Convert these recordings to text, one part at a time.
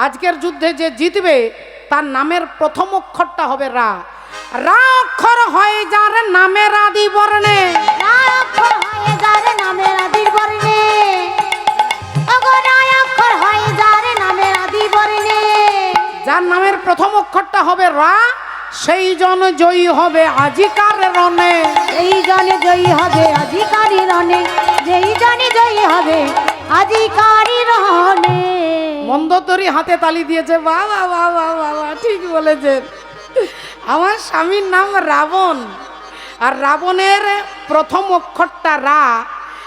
আজকের যুদ্ধে যে জিতবে তার নামের প্রথম অক্ষরটা হবে রা। রা অক্ষর হয় যার নামের আদি বর্ণে, রা অক্ষর হয় যার নামের আদি বর্ণে, ওগো রা অক্ষর হয় যার নামের আদি বর্ণে। যার নামের প্রথম অক্ষরটা হবে রা, সেই জন জয়ী হবে আজিকার রণে। এই জনে জয়ী হবে আজিকারি রণে, যেই জনে জয়ী হবে আজিকারি রণে। মন্দোদরি হাতে তালি দিয়েছে, বাবা বাবা বাবা, ঠিক বলেছেন। আমার স্বামীর নাম রাবণ, আর রাবণের প্রথম অক্ষরটা রা,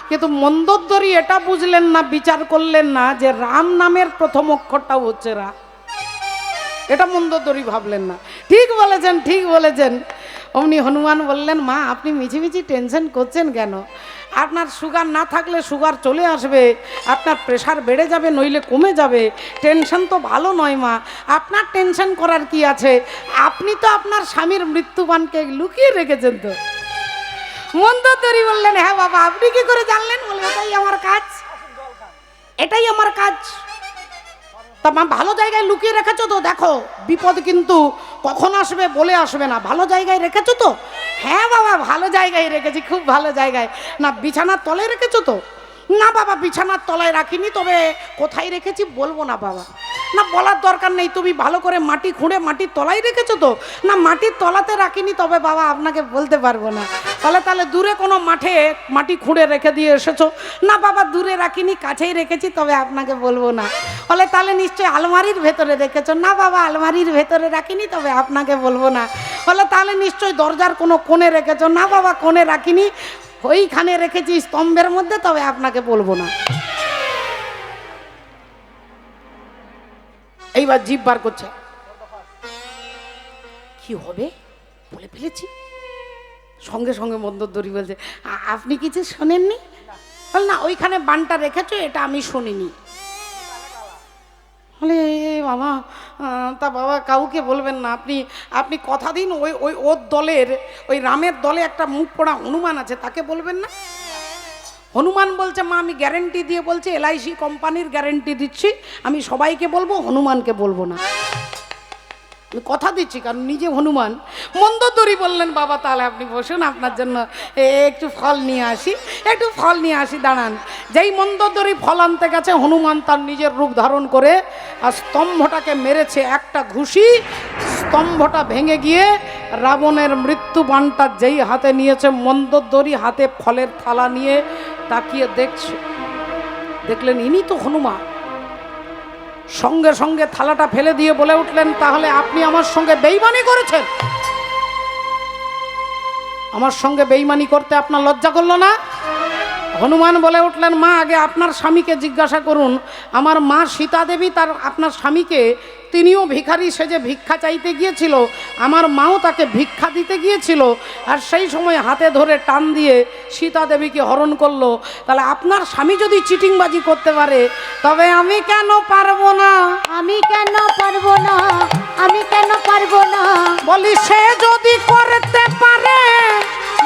কিন্তু মন্দোদরি এটা বুঝলেন না, বিচার করলেন না যে রাম নামের প্রথম অক্ষরটাও হচ্ছে রা। এটা মন্দোদরি ভাবলেন না। ঠিক বলেছেন, ঠিক বলেছেন। অমনি হনুমান বললেন, মা আপনি মিছিমিছি টেনশন করছেন কেন? আপনার সুগার না থাকলে সুগার চলে আসবে, আপনার প্রেশার বেড়ে যাবে নইলে কমে যাবে। টেনশন তো ভালো নয় মা, আপনার টেনশন করার কি আছে? আপনি তো আপনার স্বামীর মৃত্যুবানকে লুকিয়ে রেখেছেন। তো মন্দোদরি বললেন, হ্যাঁ বাবা, আপনি কি করে জানলেন? বলে, এটাই আমার কাজ, এটাই আমার কাজ। তা মা ভালো জায়গায় লুকিয়ে রেখেছো তো? দেখো বিপদ কিন্তু কখন আসবে বলে আসবে না, ভালো জায়গায় রেখেছো তো? হ্যাঁ বাবা, ভালো জায়গায় রেখেছি, খুব ভালো জায়গায়। না বিছানার তলায় রেখেছো তো? না বাবা, বিছানার তলায় রাখিনি, তবে কোথায় রেখেছি বলবো না বাবা। না বলার দরকার নেই, তুমি ভালো করে মাটি খুঁড়ে মাটির তলায় রেখেছো তো? না মাটির তলাতে রাখিনি, তবে বাবা আপনাকে বলতে পারবো না। তাহলে দূরে কোনো মাঠে মাটি খুঁড়ে রেখে দিয়ে এসেছো? না বাবা, দূরে রাখিনি, কাছেই রেখেছি, তবে আপনাকে বলবো না। তাহলে নিশ্চয়ই আলমারির ভেতরে রেখেছো? না বাবা, আলমারির ভেতরে রাখিনি, তবে আপনাকে বলবো না। তাহলে নিশ্চয়ই দরজার কোনো কোণে রেখেছো? না বাবা, কোণে রাখিনি, ওইখানে রেখেছি স্তম্ভের মধ্যে, তবে আপনাকে বলবো না। এইবার জিভ বার করছে, কি হবে বলে ফেলেছি। সঙ্গে সঙ্গে মন্দোদরি বলছে, আপনি কিছু শোনেননি? বল না, ওইখানে বানটা রেখেছো, এটা আমি শুনিনি। বলে বাবা, তা বাবা কাউকে বলবেন না, আপনি কথা দিন, ওর দলের, ওই রামের দলে একটা মুখ পড়া হনুমান আছে, তাকে বলবেন না। হনুমান বলছে, মা আমি গ্যারেন্টি দিয়ে বলছি, এলআইসি কোম্পানির গ্যারেন্টি দিচ্ছি, আমি সবাইকে বলবো, হনুমানকে বলবো না। কথা দিচ্ছি, কারণ নিজে হনুমান। মন্দোদরি বললেন, বাবা তাহলে আপনি বসুন, আপনার জন্য একটু ফল নিয়ে আসি, একটু ফল নিয়ে আসি, দাঁড়ান। যেই মন্দোদরি ফল আনতে গেছে, হনুমান তার নিজের রূপ ধারণ করে আর স্তম্ভটাকে মেরেছে একটা ঘুষি, স্তম্ভটা ভেঙে গিয়ে রাবণের মৃত্যু বানটা যেই হাতে নিয়েছে, মন্দোদরি হাতে ফলের থালা নিয়ে তাকিয়ে দেখছে, দেখলেন ইনি তো হনুমান। সঙ্গে সঙ্গে থালাটা ফেলে দিয়ে বলে উঠলেন, তাহলে আপনি আমার সঙ্গে বেইমানি করেছেন? আমার সঙ্গে বেইমানি করতে আপনার লজ্জা করলো না? হনুমান বলে উঠলেন, মা আগে আপনার স্বামীকে জিজ্ঞাসা করুন, আমার মা সীতা দেবী তার আপনার স্বামীকে, তিনিও ভিখারি সেজে ভিক্ষা চাইতে গিয়েছিল, আমার মাও তাকে ভিক্ষা দিতে গিয়েছিল, আর সেই সময় হাতে ধরে টান দিয়ে সীতা দেবীকে হরণ করলো। তাহলে আপনার স্বামী যদি চিটিংবাজি করতে পারে, তবে আমি কেন পারবো না? আমি কেন পারবো না? আমি কেন পারবো না? বলি সে যদি করতে পারে,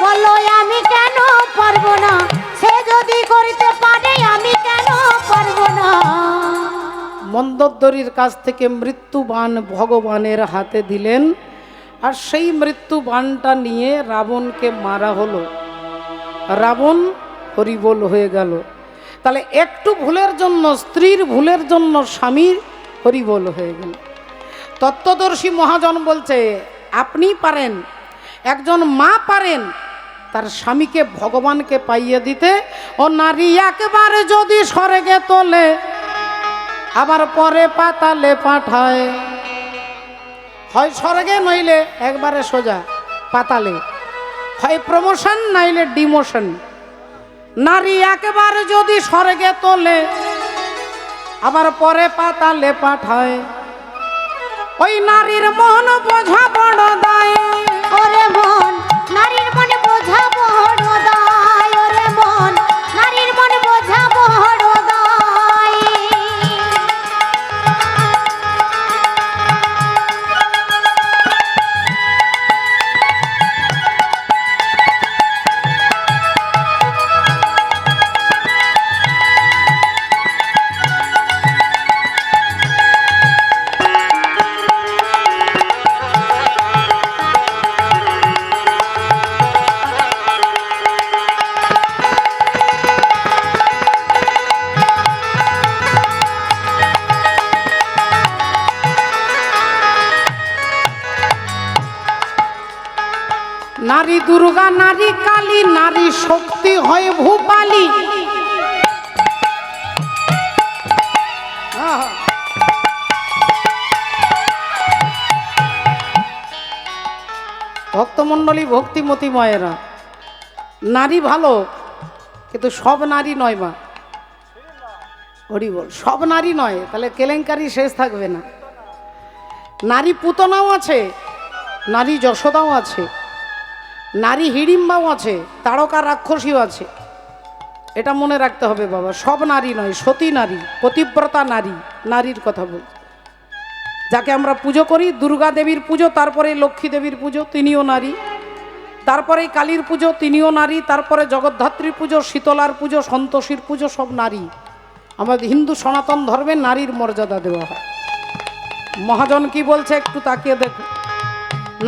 বলো আমি কেন পারবো না? সে যদি করতে পারে, আমি কেন পারবো না? মন্দোদরির কাছ থেকে মৃত্যুবাণ ভগবানের হাতে দিলেন, আর সেই মৃত্যুবাণটা নিয়ে রাবণকে মারা হলো। রাবণ হরিবোল হয়ে গেল। তাহলে একটু ভুলের জন্য, স্ত্রীর ভুলের জন্য স্বামীর হরিবোল হয়ে গেল। তত্ত্বদর্শী মহাজন বলছে, আপনি পারেন, একজন মা পারেন তার স্বামীকে ভগবানকে পাইয়ে দিতে। ও নারী একবার যদি স্বর্গে তোলে, আবার পরে পাতালে পাঠায়। হয় স্বর্গে নইলে একবারে সোজা পাতালে, হয় প্রমোশন নাইলে ডিমোশন। নারী একবার যদি স্বর্গে তোলে, আবার পরে পাতালে পাঠায়। ওই নারীর মন বোঝা বড় দায়, ওরে মন নারীর মনে বোঝা বড় দায়, ওরে মন নারীর মনে বোঝা বড় দায়। নারী দুর্গা, নারী কালী, নারী শক্তি হয় ভূপালী। ভক্তমণ্ডলী, ভক্তিমতী মায়েরা, নারী ভালো, কিন্তু সব নারী নয় মা। হরি বল, সব নারী নয়, তাহলে কেলেঙ্কারি শেষ থাকবে না। নারী পুতনাও আছে, নারী যশোদাও আছে, নারী হিড়িম্বাও আছে, তারকা রাক্ষসীও আছে। এটা মনে রাখতে হবে বাবা, সব নারী নয়। সতী নারী, পতিব্রতা নারী, নারীর কথা বল। যাকে আমরা পুজো করি, দুর্গা দেবীর পুজো, তারপরে লক্ষ্মী দেবীর পুজো, তিনিও নারী। তারপরে কালীর পুজো, তিনিও নারী। তারপরে জগদ্ধাত্রীর পুজো, শীতলার পুজো, সন্তোষীর পুজো, সব নারী। আমাদের হিন্দু সনাতন ধর্মে নারীর মর্যাদা দেওয়া হয়। মহাজন কি বলছে একটু তাকিয়ে দেখো।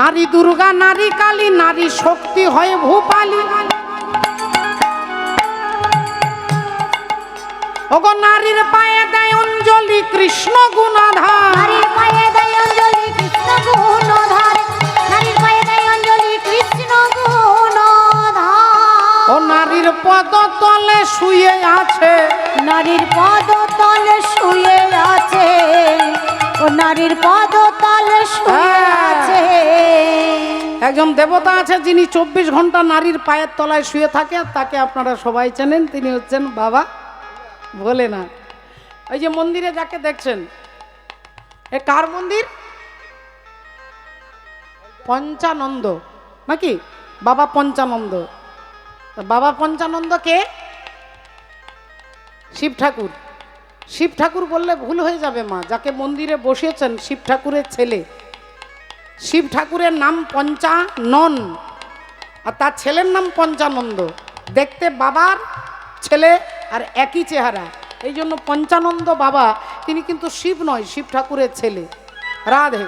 নারী দুর্গা, নারী কালী, নারী শক্তি হয় ভূপালী। ওগো নারীর পায়ে দেয় অঞ্জলি কৃষ্ণ গুণাধার। নারীর পায়ে দেয় অঞ্জলি কৃষ্ণ গুণধার। নারীর পায়ে দেয় অঞ্জলি কৃষ্ণ গুণধার। ও নারীর পদ তলে শুয়ে আছে, নারীর পদ তলে শুয়ে আছে। ও নারীর পদ তলে শুয়ে আছে। একজন দেবতা আছে যিনি 24 ঘন্টা নারীর পায়ের তলায় শুয়ে থাকে, আর তাকে আপনারা সবাই চেনেন। তিনি হচ্ছেন বাবা ভোলেনাথ। ওই যে মন্দিরে যাকে দেখছেন, এ কার মন্দির? পঞ্চানন্দ নাকি? বাবা পঞ্চানন্দ। বাবা পঞ্চানন্দ কে? শিব ঠাকুর। শিব ঠাকুর বললে ভুল হয়ে যাবে মা। যাকে মন্দিরে বসিয়েছেন শিব ঠাকুরের ছেলে। শিব ঠাকুরের নাম পঞ্চানন, আর তার ছেলের নাম পঞ্চানন্দ। দেখতে বাবার ছেলে আর একই চেহারা, এই জন্য পঞ্চানন্দ বাবা। তিনি কিন্তু শিব নয়, শিব ঠাকুরের ছেলে। রাধে।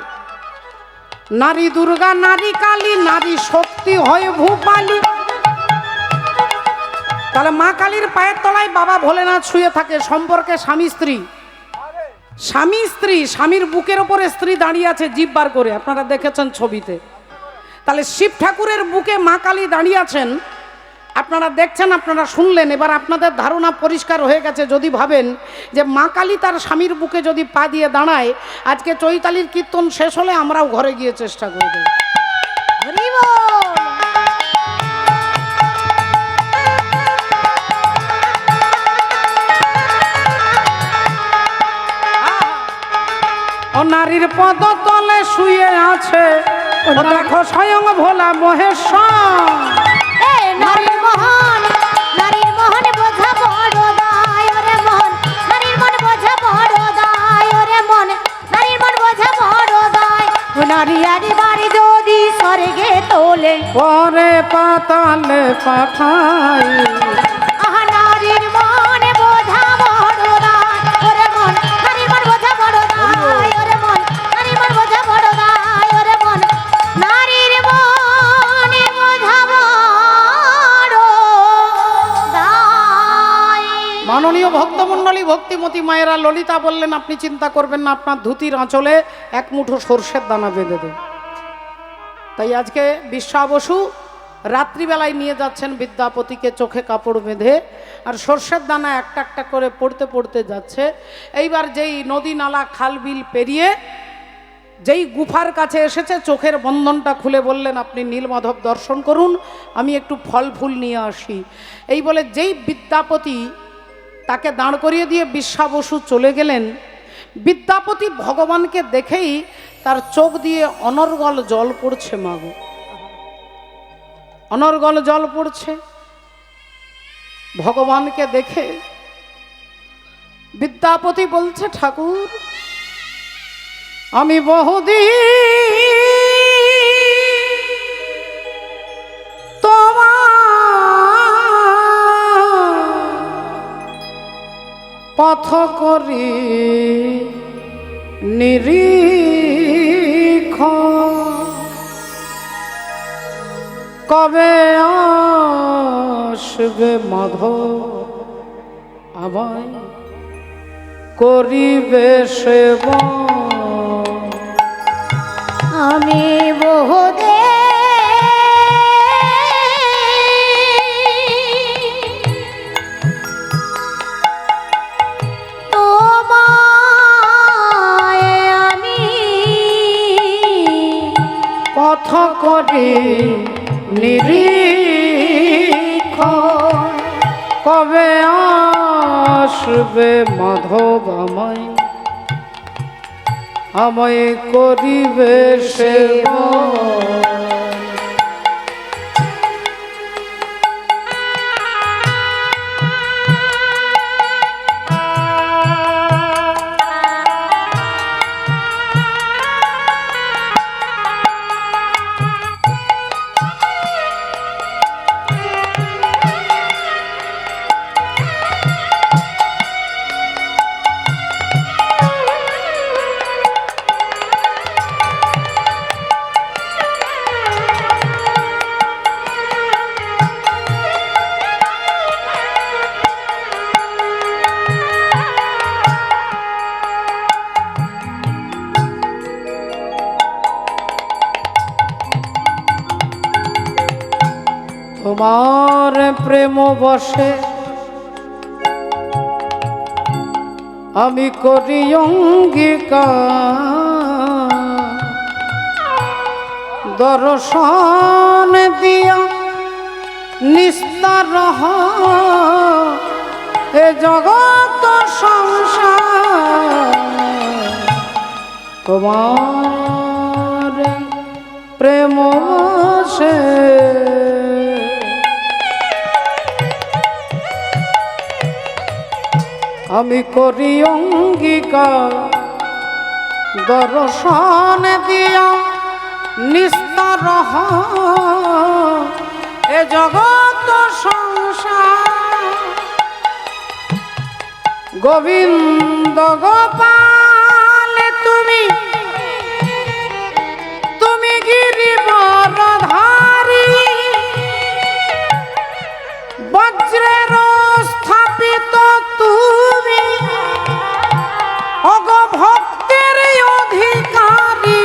নারী দুর্গা, নারী কালী, নারী শক্তি হয় ভূপালী। তাহলে মা কালীর পায়ের তলায় বাবা ভোলেনাথ শুয়ে থাকে। সম্পর্কে স্বামী স্ত্রী, স্বামী স্ত্রী, স্বামীর বুকের ওপরে স্ত্রী দাঁড়িয়ে আছে জিভ বার করে, আপনারা দেখেছেন ছবিতে। তাহলে শিব ঠাকুরের বুকে মা কালী দাঁড়িয়ে আছেন, আপনারা দেখছেন, আপনারা শুনলেন। এবার আপনাদের ধারণা পরিষ্কার হয়ে গেছে। যদি ভাবেন যে মা কালী তার স্বামীর বুকে যদি পা দিয়ে দাঁড়ায়, আজকে চৈতালির কীর্তন শেষ হলে আমরাও ঘরে গিয়ে চেষ্টা করব। হরি বল। ও নারীর পদ তলে শুয়ে আছে, ও দেখো স্বয়ং ভোলা মহেশ্বর। নারীর মহান, নারীর মহান বোঝা বড় দায় ওরে মন। নারীর মন বোঝা বড় দায় ওরে মন। নারীর মন বোঝা বড় দায়। ও নারী আরি বাড়ি যদি স্বর্গে তোলে, পরে পাতালে পাঠাই। আহা নারীর মন বোঝা বড় দায় ওরে মন। নারীর মন বোঝা বড় দায় ওরে মন। নারীর মন বোঝা বড় দায় ওরে মন। নারীর মন বোঝা বড় দায়। মাননীয় ভক্তমণ্ডলী, ভক্তিমতী মায়েরা, ললিতা বললেন আপনি চিন্তা করবেন না, আপনার ধুতির আঁচলে এক মুঠো সর্ষের দানা বেঁধে দেন। তাই আজকে বিশ্বা বসু রাত্রিবেলায় নিয়ে যাচ্ছেন বিদ্যাপতিকে চোখে কাপড় বেঁধে, আর সর্ষের দানা একটা একটা করে পড়তে পড়তে যাচ্ছে। এইবার যেই নদী নালা খাল বিল পেরিয়ে যেই গুফার কাছে এসেছে, চোখের বন্ধনটা খুলে বললেন আপনি নীলমাধব দর্শন করুন, আমি একটু ফল ফুল নিয়ে আসি। এই বলে যেই বিদ্যাপতি তাকে দাঁড় করিয়ে দিয়ে বিশ্বা বসু চলে গেলেন, বিদ্যাপতি ভগবানকে দেখেই তার চোখ দিয়ে অনর্গল জল পড়ছে। মাগো, অনর্গল জল পড়ছে। ভগবানকে দেখে বিদ্যাপতি বলছে, ঠাকুর আমি বহুদিন তোমার পথ করি নিরীক্ষ, কবে আসবে মাধব আমায় করিবে সেবা। আমি বহুদিন পথ করি নিরীক্ষণ, কবে আসবে মাধব আমায়, আমায় করিবে সেবন। তোমার প্রেম বসে আমি করি অঙ্গীকার, দর্শন দিয়া নিস্তার এ জগৎ সংসার। তোমার প্রেম বসে আমি করি অঙ্গীকার, দর্শন দিয়া নিস্তার এ জগৎ সংসার। গোবিন্দ গোপাল তুমি, তুমি গিরিবরধারী, বজ্রের স্থাপিত তুমি, অগ ভক্তের অধিকারী।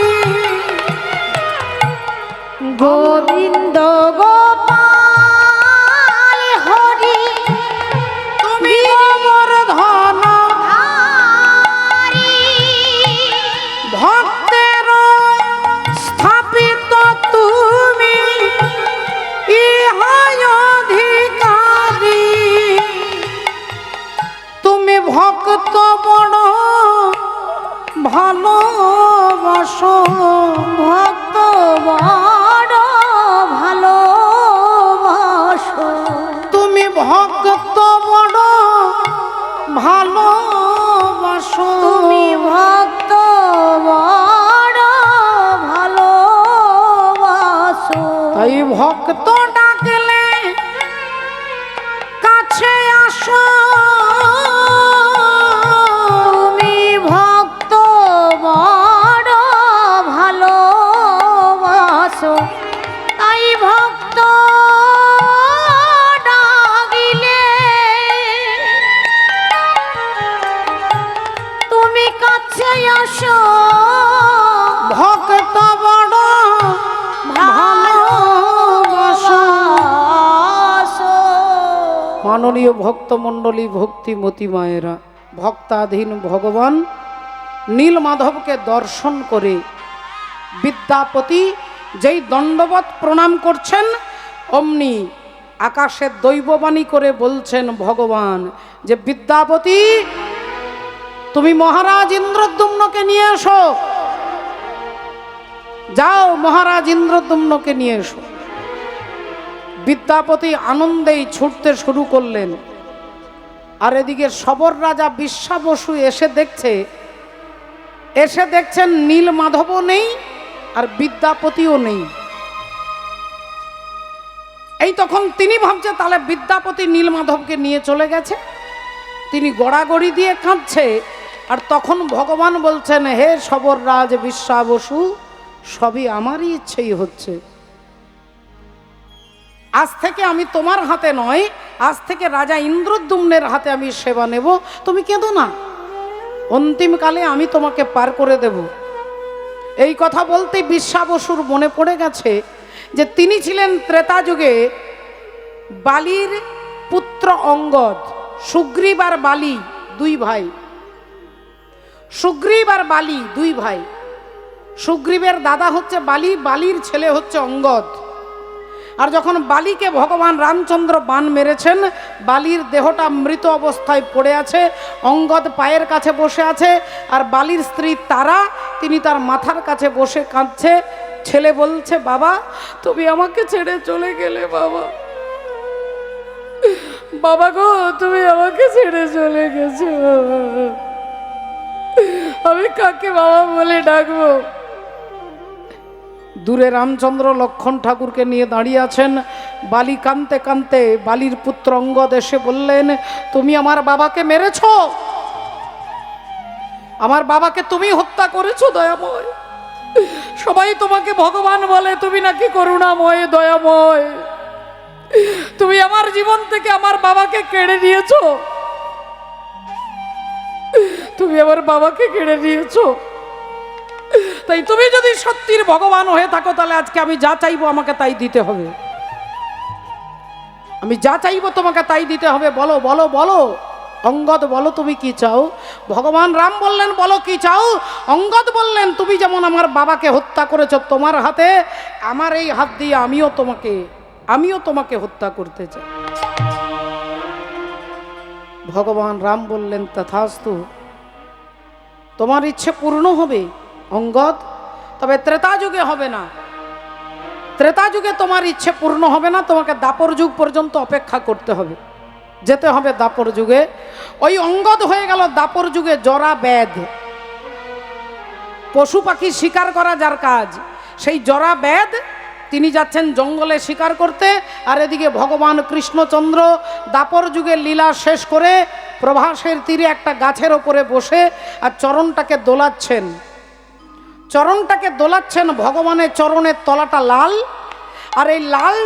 গোবিন্দ গোপাল হরি তুমি গোবর্ধন ধারী, ভক্তের স্থাপিত তুমি, ইহাই অধিকারী। তুমি ভক্ত বড় ভালোবাসো, ভক্ত বড় ভালোবাসো, তুমি ভক্ত বড় ভালোবাসো, তুমি ভক্ত বড় ভালোবাসো। তাই ভক্ত ডাকলে কাছে আসো, তুমি ভক্ত বড় ভালোবাসো, তাই ভক্ত ডাকিলে তুমি কাছে আসো। ভক্ত বড় ভালোবাসো। ভালোবাসো। মাননীয় ভক্তমণ্ডলী, ভক্তিমতী মায়েরা, ভক্তাধীন ভগবান নীলমাধবকে দর্শন করে বিদ্যাপতি যেই দণ্ডবত প্রণাম করছেন, অমনি আকাশের দৈববাণী করে বলছেন ভগবান যে বিদ্যাপতি তুমি মহারাজ ইন্দ্রদ্যুম্নকে নিয়ে এসো, যাও মহারাজ ইন্দ্রদ্যুম্নকে নিয়ে এসো। বিদ্যাপতি আনন্দেই ছুটতে শুরু করলেন, আর এদিকে সবর রাজা বিশ্বা বসু এসে দেখছেন নীলমাধবও নেই আর বিদ্যাপতিও নেই। এই তখন তিনি ভাবছে তাহলে বিদ্যাপতি নীলমাধবকে নিয়ে চলে গেছে, তিনি গড়াগড়ি দিয়ে কাঁদছে। আর তখন ভগবান বলছেন, হে সবর রাজ বিশ্বা বসু, সবই আমারই ইচ্ছেই হচ্ছে। আজ থেকে আমি তোমার হাতে নয়, আজ থেকে রাজা ইন্দ্রদ্যুম্নের হাতে আমি সেবা নেব। তুমি কেঁদো না, অন্তিমকালে আমি তোমাকে পার করে দেব। এই কথা বলতে বিশ্বা বসুর মনে পড়ে গেছে যে তিনি ছিলেন ত্রেতা যুগে বালির পুত্র অঙ্গদ, সুগ্রীব আর বালি দুই ভাই, সুগ্রীব আর বালি দুই ভাই। সুগ্রীবের দাদা হচ্ছে বালি, বালির ছেলে হচ্ছে অঙ্গদ। আর যখন বালিকে ভগবান রামচন্দ্র বাণ মেরেছেন, বালির দেহটা মৃত অবস্থায় পড়ে আছে, অঙ্গদ পায়ের কাছে বসে আছে, আর বালির স্ত্রী তারা তিনি তার মাথার কাছে বসে কাঁদছে। ছেলে বলছে, বাবা তুমি আমাকে ছেড়ে চলে গেলে, বাবা বাবা গো তুমি আমাকে ছেড়ে চলে গেছো, আমি কাকে বাবা বলে ডাকবো? দূরে রামচন্দ্র লক্ষণ ঠাকুরকে নিয়ে দাঁড়িয়ে আছেন। বালি কাঁদতে কাঁদতে বালির পুত্র অঙ্গদ এসে বললেন, তুমি আমার বাবাকে মেরেছো, আমার বাবাকে তুমি হত্যা করেছো দয়াময়। সবাই তোমাকে ভগবান বলে, তুমি নাকি করুণাময় দয়াময়। তুমি আমার জীবন থেকে আমার বাবাকে কেড়ে নিয়েছো, তুমি আমার বাবাকে কেড়ে নিয়েছো। তাই তুমি যদি সত্যির ভগবান হয়ে থাকো, তাহলে আজকে আমি যা চাইবো আমাকে তাই দিতে হবে, আমি যা চাইবো তোমাকে তাই দিতে হবে। বলো বলো বলো অঙ্গদ, বলো তুমি কি চাও? ভগবান রাম বললেন, বলো কি চাও? অঙ্গদ বললেন, তুমি যেমন আমার বাবাকে হত্যা করেছো, তোমার হাতে আমার এই হাত দিয়ে আমিও তোমাকে হত্যা করতে চাই। ভগবান রাম বললেন, তথাস্তু, তোমার ইচ্ছে পূর্ণ হবে অঙ্গদ, তবে ত্রেতা যুগে হবে না। ত্রেতা যুগে তোমার ইচ্ছে পূর্ণ হবে না, তোমাকে দাপর যুগ পর্যন্ত অপেক্ষা করতে হবে, যেতে হবে দাপর যুগে। ওই অঙ্গদ হয়ে গেল দাপর যুগে জরা ব্যাধ, পশু পাখি শিকার করা যার কাজ, সেই জরা ব্যাধ তিনি যাচ্ছেন জঙ্গলে শিকার করতে। আর এদিকে ভগবান কৃষ্ণচন্দ্র দাপর যুগের লীলা শেষ করে প্রভাসের তীরে একটা গাছের ওপরে বসে আর চরণটাকে দোলাচ্ছেন। ভগবানের চরণের তলাটা লাল, আর এই লাল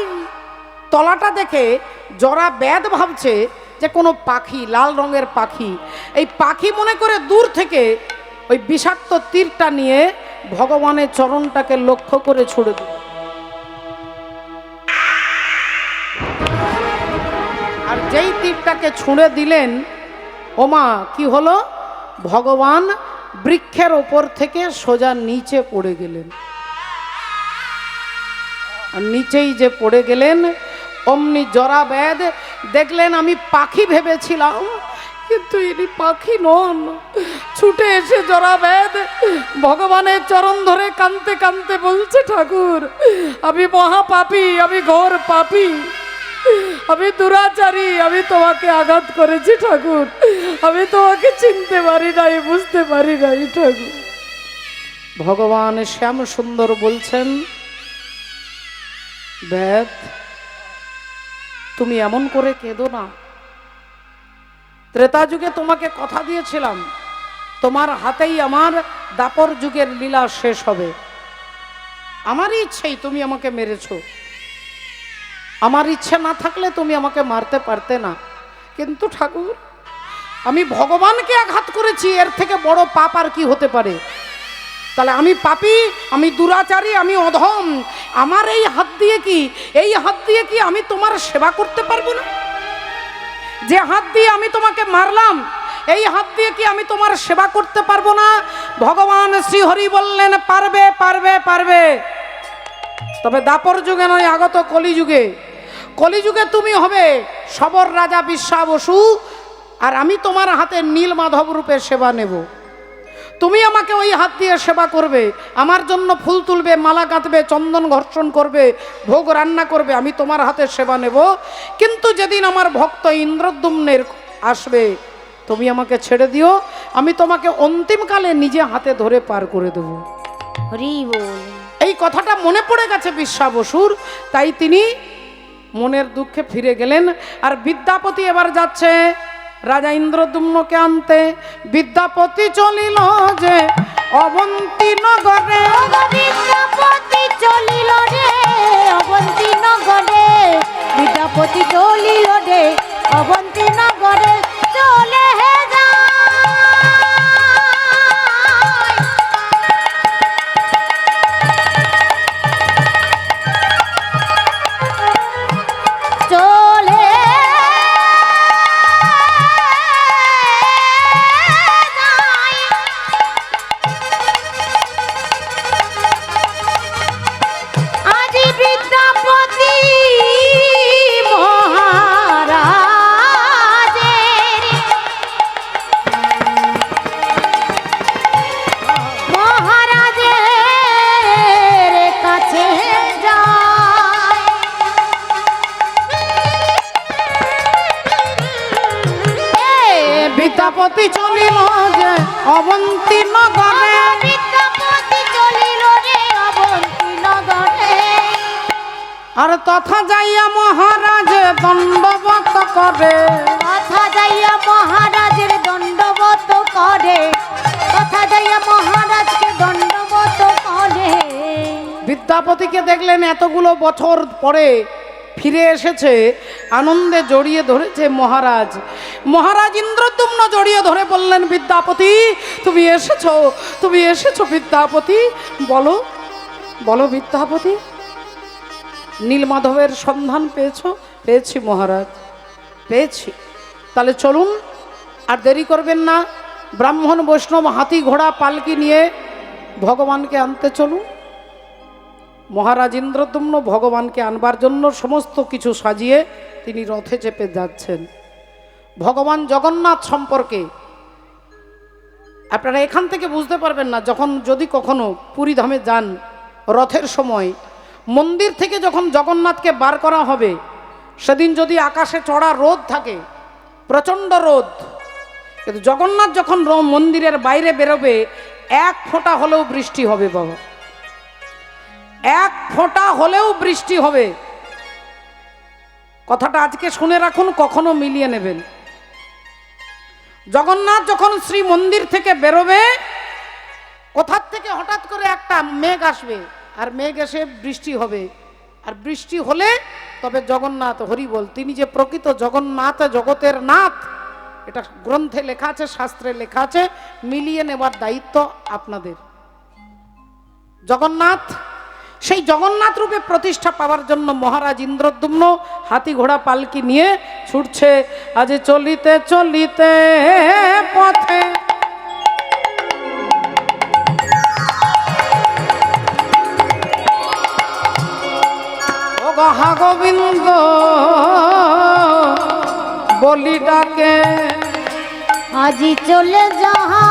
তলাটা দেখে জরা ব্যাধ ভাবছে যে কোনো পাখি, লাল রঙের পাখি। এই পাখি মনে করে দূর থেকে ওই বিষাক্ত তীরটা নিয়ে ভগবানের চরণটাকে লক্ষ্য করে ছুড়ে দিল। আর যেই তীরটাকে ছুঁড়ে দিলেন, ওমা কি হলো, ভগবান বৃক্ষের ওপর থেকে সোজা নিচে পড়ে গেলেন। আর নিচেই যে পড়ে গেলেন, অমনি জরা ব্যাধ দেখলেন আমি পাখি ভেবেছিলাম, কিন্তু ইনি পাখি নন। ছুটে এসে জরা ব্যাধ ভগবানের চরণ ধরে কাঁদতে কাঁদতে বলছে, ঠাকুর আমি মহাপাপী, আমি ঘোর পাপী, আমি দুরাচারী, আমি তোমাকে আঘাত করেছি ঠাকুর, আমি তোমাকে চিনতে পারি নাই, বুঝতে পারি নাই ঠাকুর। ভগবান শ্যাম সুন্দর বলছেন, ব্যাধ তুমি এমন করে কেঁদো না। ত্রেতা যুগে তোমাকে কথা দিয়েছিলাম, তোমার হাতেই আমার দাপর যুগের লীলা শেষ হবে। আমারই ইচ্ছেই তুমি আমাকে মেরেছো, আমার ইচ্ছে না থাকলে তুমি আমাকে মারতে পারতে না। কিন্তু ঠাকুর আমি ভগবানকে আঘাত করেছি, এর থেকে বড় পাপ আর কি হতে পারে? তাহলে আমি পাপী, আমি দুরাচারী, আমি অধম। আমার এই হাত দিয়ে কি আমি তোমার সেবা করতে পারবো না? যে হাত দিয়ে আমি তোমাকে মারলাম, এই হাত দিয়ে কি আমি তোমার সেবা করতে পারবো না? ভগবান শ্রীহরি বললেন, পারবে পারবে পারবে, তবে দাপর যুগে নয়, আগত কলিযুগে। কলিযুগে তুমি হবে সবর রাজা বিশ্বাবসু, আর আমি তোমার হাতে নীল মাধব রূপে সেবা নেব। তুমি আমাকে ওই হাত দিয়ে সেবা করবে, আমার জন্য ফুল তুলবে, মালা গাঁথবে, চন্দন ঘর্ষণ করবে, ভোগ রান্না করবে, আমি তোমার হাতে সেবা নেব। কিন্তু যেদিন আমার ভক্ত ইন্দ্রদ্যুম্নের আসবে, তুমি আমাকে ছেড়ে দিও, আমি তোমাকে অন্তিমকালে নিজে হাতে ধরে পার করে দেব। হরি বল। এই কথাটা মনে পড়ে গেছে বিশ্বাবসুর, তাই তিনি মনের দুঃখে ফিরে গেলেন। আর বিদ্যাপতি এবার যাচ্ছে রাজা ইন্দ্রদ্যুম্নকে আনতে। বিদ্যাপতি চলিল যে অবন্তী নগরে, বিদ্যাপতি চলিল রে অবন্তী নগরে, বিদ্যাপতি চলিল রে অবন্তী নগরে, চলে যায় চলে যায় বিদ্যাপতি চলিল যে অবন্তী নগরে, বিদ্যাপতি চলিল রে অবন্তী নগরে। আর তথা যাইয়া মহারাজ দণ্ডবত করে, তথা যাইয়া মহারাজের দণ্ডবত করে, তথা যাইয়া মহারাজকে দণ্ডবত করে। বিদ্যাপতিকে দেখলেন এতগুলো বছর পরে ফিরে এসেছে, আনন্দে জড়িয়ে ধরেছে মহারাজ। মহারাজ ইন্দ্রদ্যুম্ন জড়িয়ে ধরে বললেন, বিদ্যাপতি তুমি এসেছো, তুমি এসেছো বিদ্যাপতি, বলো বলো বিদ্যাপতি, নীলমাধবের সন্ধান পেয়েছো? পেয়েছি মহারাজ, পেয়েছি। তাহলে চলুন, আর দেরি করবেন না, ব্রাহ্মণ বৈষ্ণব হাতি ঘোড়া পালকি নিয়ে ভগবানকে আনতে চলুন। মহারাজ ইন্দ্রদ্যুম্ন ভগবানকে আনবার জন্য সমস্ত কিছু সাজিয়ে তিনি রথে চেপে যাচ্ছেন। ভগবান জগন্নাথ সম্পর্কে আপনারা এখান থেকে বুঝতে পারবেন না, যখন যদি কখনো পুরী ধামে যান রথের সময়, মন্দির থেকে যখন জগন্নাথকে বার করা হবে, সেদিন যদি আকাশে চড়া রোদ থাকে, প্রচণ্ড রোদ, কিন্তু জগন্নাথ যখন মন্দিরের বাইরে বেরোবে, এক ফোঁটা হলেও বৃষ্টি হবে বাবা, এক ফোঁটা হলেও বৃষ্টি হবে। কথাটা আজকে শুনে রাখুন, কখনো মিলিয়ে নেবেন। জগন্নাথ যখন শ্রী মন্দির থেকে বেরোবে, কোথার থেকে হঠাৎ করে একটা মেঘ আসবে, আর মেঘ এসে বৃষ্টি হবে, আর বৃষ্টি হলে তবে জগন্নাথ হরি বল, তিনি যে প্রকৃত জগন্নাথ, জগতের নাথ, এটা গ্রন্থে লেখা আছে, শাস্ত্রে লেখা আছে, মিলিয়ে নেবার দায়িত্ব আপনাদের। জগন্নাথ, সেই জগন্নাথ রূপে প্রতিষ্ঠা পাওয়ার জন্য মহারাজ ইন্দ্রদ্যুম্ন হাতি ঘোড়া পালকি নিয়ে ছুটছে। আজ চলিতে চলিতে পথে ও গহা গোবিন্দ বলি ডাকে, আজি চলে যাহা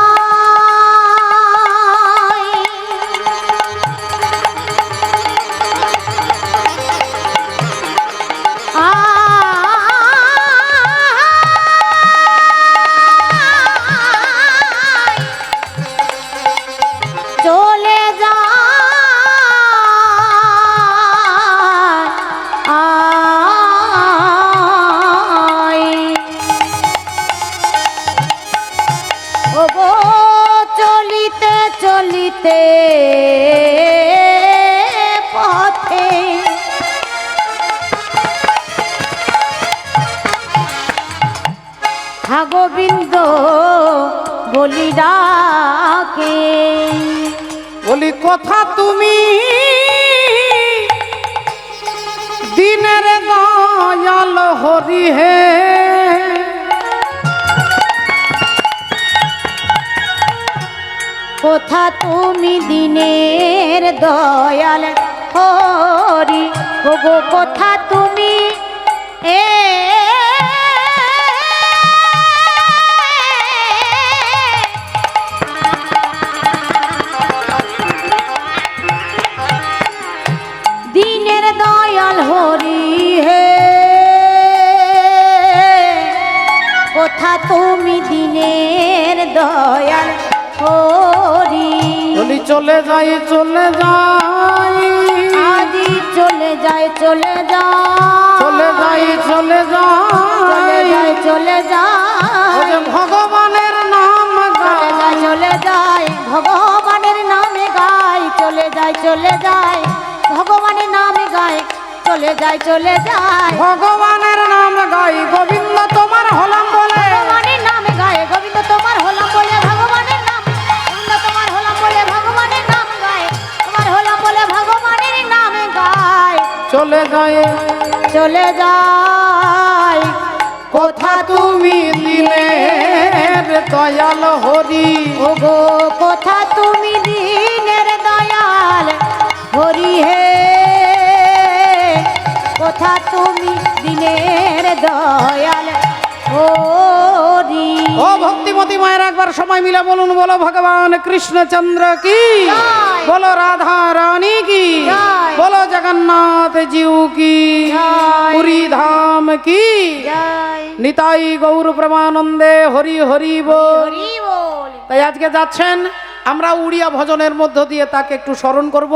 পথে হা গোবিন্দ বলি ডাকে, বলি কথা তুমি দিনের দয়াল হরি হে, কোথা তুমি দিনের দয়াল হরি, ওগো কোথা তুমি এ দিনের দয়াল হরি হে, কোথা তুমি দিনের দয়াল হরি। বলি চলে যাই চলে যাই, আজি চলে যায় চলে চলে যাই চলে যাই, চলে যায় ভগবানের নাম চলে যায় চলে যায়, ভগবানের নামে গায় চলে যায় চলে যায়, ভগবানের নামে গায় চলে যায় চলে যায়, ভগবানের নাম গাই গোবিন্দ তোমার হলাম বলে, ভগবানের নামে গায় গোবিন্দ তোমার হলাম বলে, ভগবানের নাম গোবিন্দ তোমার হলাম বলে, ভগবানের নাম গায় তোমার হলাম বলে, ভগবানের নামে গায় চলে যাই চলে যায়, কোথা তুমি দিনের দয়াল হরি, ওগো কোথা তুমি দিনের দয়াল হরি হে, কোথা তুমি দিনের দয়াল হরি। ও ভক্তিমতী মায়ের একবার সময় মিলে বলুন, বলো ভগবান কৃষ্ণচন্দ্র কি, জয়। বলো রাধা রানী কি, জয়। बोलो जगन्नाथ जीव की जय। पुरी धाम की জয় নিতাই গৌর প্রেমানন্দে হরি হরি বল। হরি বল তাই আজকে যাচ্ছেন আমরা উড়িয়া ভজনের মধ্য দিয়ে তাকে একটু স্মরণ করব।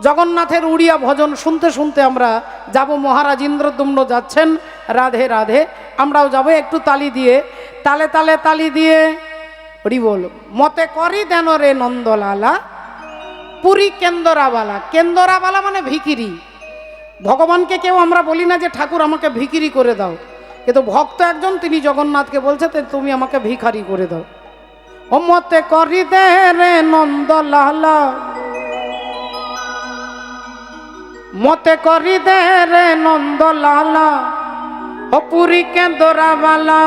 জগন্নাথের উড়িয়া ভজন শুনতে শুনতে আমরা যাব। মহারাজ ইন্দ্রদুম্ন যাচ্ছেন রাধে রাধে, আমরাও যাব একটু তালি দিয়ে, তালে তালে তালি দিয়ে হরি বল। মতে করি দেন রে নন্দলালা পুরী কেন্দরাবালা। কেন্দরাবালা মানে ভিকিরি। ভগবানকে কেউ আমরা বলি না যে ঠাকুর আমাকে ভিকিরি করে দাও, কিন্তু ভক্ত একজন তিনি জগন্নাথকে বলছে তুমি আমাকে ভিখারি করে দাও। ও মতে করি দে রে নন্দলালা, মতে করি দে রে নন্দলালা ও পুরী কেন্দরাবালা।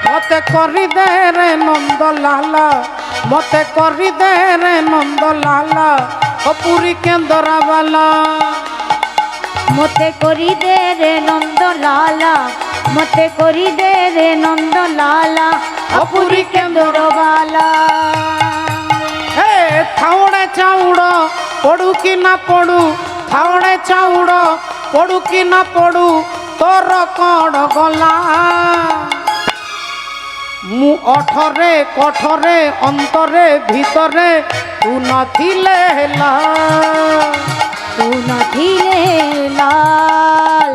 মতে করি দে রে নন্দলালা, মতে করি দে রে নন্দলালা ও পুরী কেন্দরাবালা। মতে করি দে রে নন্দলালা, মতে করি দে রে নন্দলালা ও পুরী কেন্দরবালা। হে থাউড়ে চাউড় পড়ু কি না পড়ু, থাউড়ে চাউড় পড়ু কি না পড়ু তোর কড় গলা। মু অঠরে কঠরে অন্তরে ভিতরে তু নথিলে হেলা। তু নথিলে লাল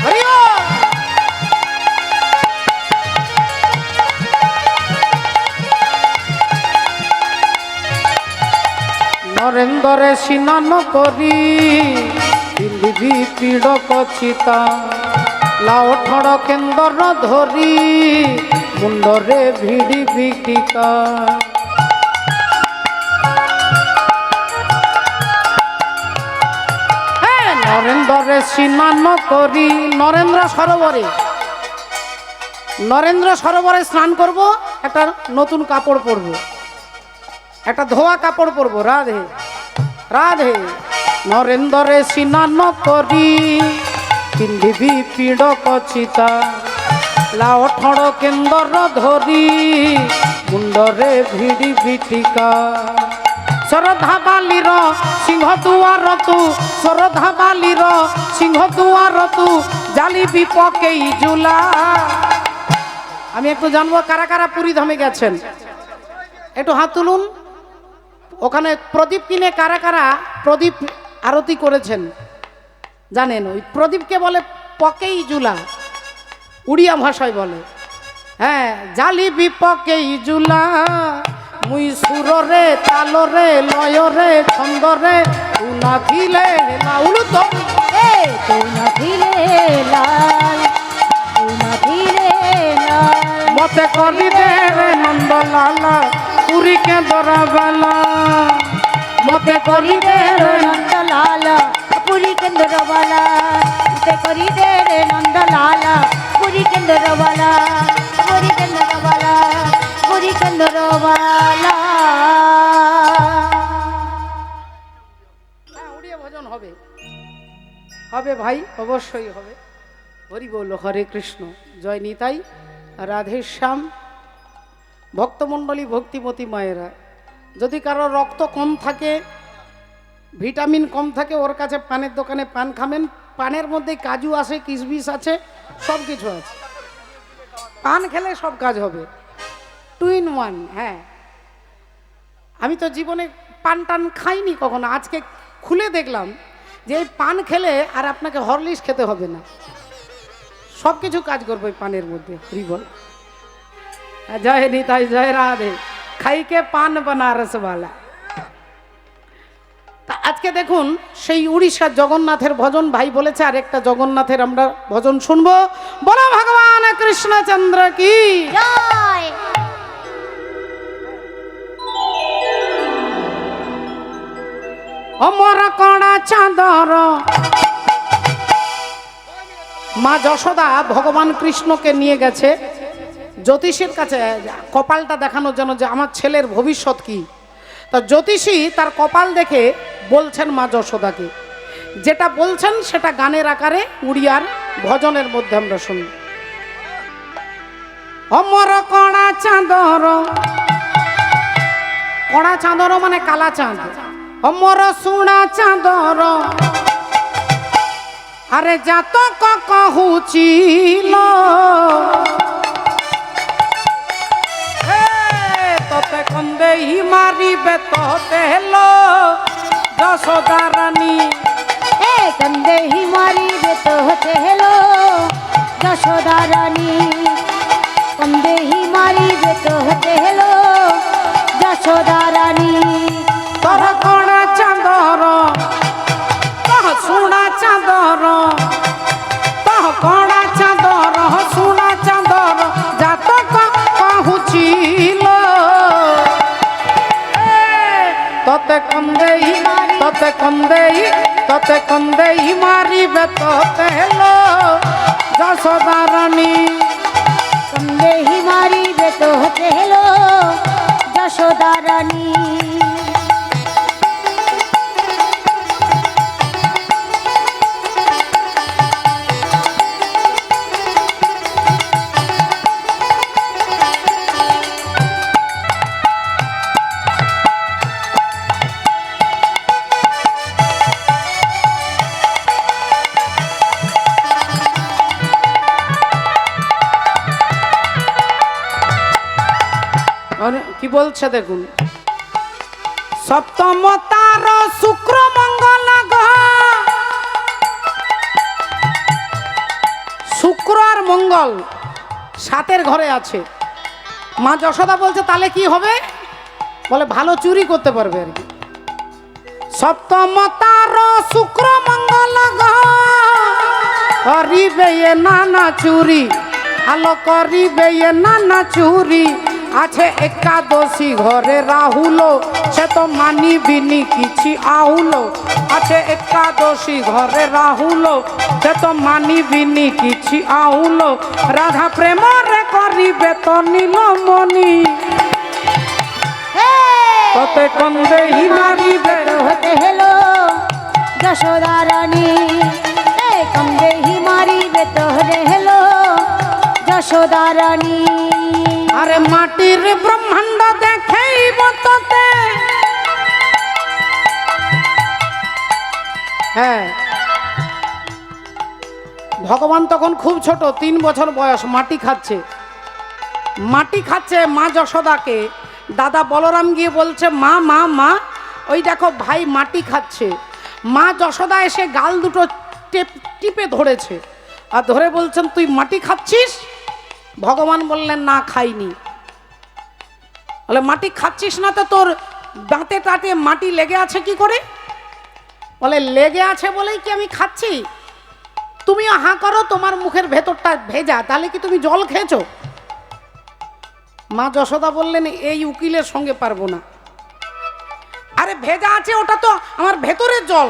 হরি বল। নরেন্দ্রে স্নান করি পিলিবি পীড়ক চিতা, লাও ঠড় কেন্দর ধরি মুন্ডরে ভিড়ি বিটিকা। নরেন্দ্রে স্নান করি, নরেন্দ্র সরোবরে, নরেন্দ্র সরোবরে স্নান করব, একটা নতুন কাপড় পরব, একটা ধোয়া কাপড় পরব। রাধে রাধে। নরেন্দ্রে স্নান করি পিন্ধিবি পীড়ক চিতা, লাও ঠড় কেন্দর ধরি মুন্ডরে ভিড়ি বিটিকা। শ্রদ্ধা বালির সিংহ দুয়ার তু, শ্রদ্ধা বালির সিংহ দুয়ার তু জালিবি পকেই জুলা। আমি একটু জানবো কারা কারা পুরী ধামে গেছেন, একটু হাত তুলুন। ওখানে প্রদীপ কিনে কারা কারা প্রদীপ আরতি করেছেন জানেন? ওই প্রদীপকে বলে পকেই জুলা, উড়িয়া ভাষায় বলে। হ্যাঁ, জালিবি পকেই জুলা মুই সুররে তালরে লয়রে ছন্দরে তু নাথিলে না উলু তো। এ তু নথিলে লাল, তু নথিলে লাল। মতে করি দে রে নন্দলালা পুরী কেন্দরাবালা। মতে করি দে রে নন্দলালা পুরী কেন্দরবালা, মতে করি দে রে নন্দলালা পুরী কেন্দরবালা, পুরী কেন্দরবালা, পুরী কেন্দরবালা। উড়িয়া ভজন হবে, হবে ভাই, অবশ্যই হবে। হরি বল, হরে কৃষ্ণ, জয় নিতাই, রাধে শ্যাম। ভক্তমণ্ডলী, ভক্তিমতী মায়েরা, যদি কারো রক্ত কম থাকে ভিটামিন কম থাকে ওর কাছে, পানের দোকানে পান খাবেন, পানের মধ্যে কাজু আছে, কিশমিশ আছে, সব কিছু আছে, পান খেলে সব কাজ হবে, 2 in 1। হ্যাঁ, আমি তো জীবনে পান টান খাইনি কখনো, আজকে খুলে দেখলাম যে এই পান খেলে আর আপনাকে হরলিক্স খেতে হবে না, সব কিছু কাজ করবে এই পানের মধ্যে। হরি বল, জয় নিতাই, জয় রাধে, খাইকে পান বানারস বালা। তা আজকে দেখুন সেই উড়িষ্যার জগন্নাথের ভজন ভাই বলেছে, আর একটা জগন্নাথের আমরা ভজন শুনবো। বলো ভগবান কৃষ্ণচন্দ্র কি জয়। অমর কণা চাঁদর। মা যশোদা ভগবান কৃষ্ণকে নিয়ে গেছে জ্যোতিষীর কাছে কপালটা দেখানোর জন্য যে আমার ছেলের ভবিষ্যৎ কি। তা জ্যোতিষী তার কপাল দেখে বলছেন মা যশোদাকে, যেটা বলছেন সেটা গানের আকারে উড়িয়ার ভজনের মধ্যে আমরা শুনি। অমর কণা চাঁদর, কণা চাঁদর মানে কালা চাঁদ, অমর সুনা চাঁদর, আরে জাতক কহুছিল তোতে কন্দেই মারিবে তোতে হেলো যশোদা রানী। এ কন্দে হি মারিবে তো হতে হেলো যশোদা রানী, কন্দে হি মারিবে তো হতে হেলো যশোদা রানী। তোর কণা চাঁদর, তোহ সুনা চাঁদর, তোহ কণা চাঁদর, সুনা চাঁদর, জাতক কহুছিল তোতে কন্দেই, তোতে কন্দেই, তোতে কন্দেই মারিবে তোতে হেলো যশোদা রানী। কন্দে হি মারিবে তো হতে হেলো যশোদা রানী। কি বলছে দেখুন, সপ্তম তার শুক্র মঙ্গল গ্রহ, শুক্র আর মঙ্গল 7 ঘরে আছে। মা যশোদা বলছে তাহলে কি হবে, বলে ভালো চুরি করতে পারবে আর কি। সপ্তম তার শুক্র মঙ্গল গ্রহ, করিবে এ নানা চুরি, আলো করিবে এ নানা চুরি। আছে একাদশী ঘরে রাহুল, সে তো মানিবিনি কিছু আহুল। আছে একাদশী ঘরে রাহুল, সে তো মানিবিনি কিছু আহুল। রাধা প্রেমরে করিবে তো নীলমণি, তোতে কন্দে হি মারিবে তো হতে হেলো যশোদা রানী। এ কন্দে হি মারিবে তো হতে হেলো যশোদা রানী। আরে মাটির ব্রহ্মাণ্ড দেখাইব তোতে। হ্যাঁ, ভগবান তখন খুব ছোট, 3 বছর বয়স, মাটি খাচ্ছে, মাটি খাচ্ছে। মা যশোদাকে দাদা বলরাম গিয়ে বলছে, মা মা মা ওই দেখো ভাই মাটি খাচ্ছে। মা যশোদা এসে গাল দুটো টিপে ধরেছে, আর ধরে বলছেন তুই মাটি খাচ্ছিস? ভগবান বললেন না খাইনি। বলে মাটি খাচ্ছিস না তো তোর দাঁতে টাতে মাটি লেগে আছে কি করে? বলে লেগে আছে বলেই কি আমি খাচ্ছি। তুমিও হাঁ করো, তোমার মুখের ভেতরটা ভেজা, তাহলে কি তুমি জল খেয়েছো? মা যশোদা বললেন এই উকিলের সঙ্গে পারবো না। আরে ভেজা আছে ওটা তো আমার ভেতরের জল,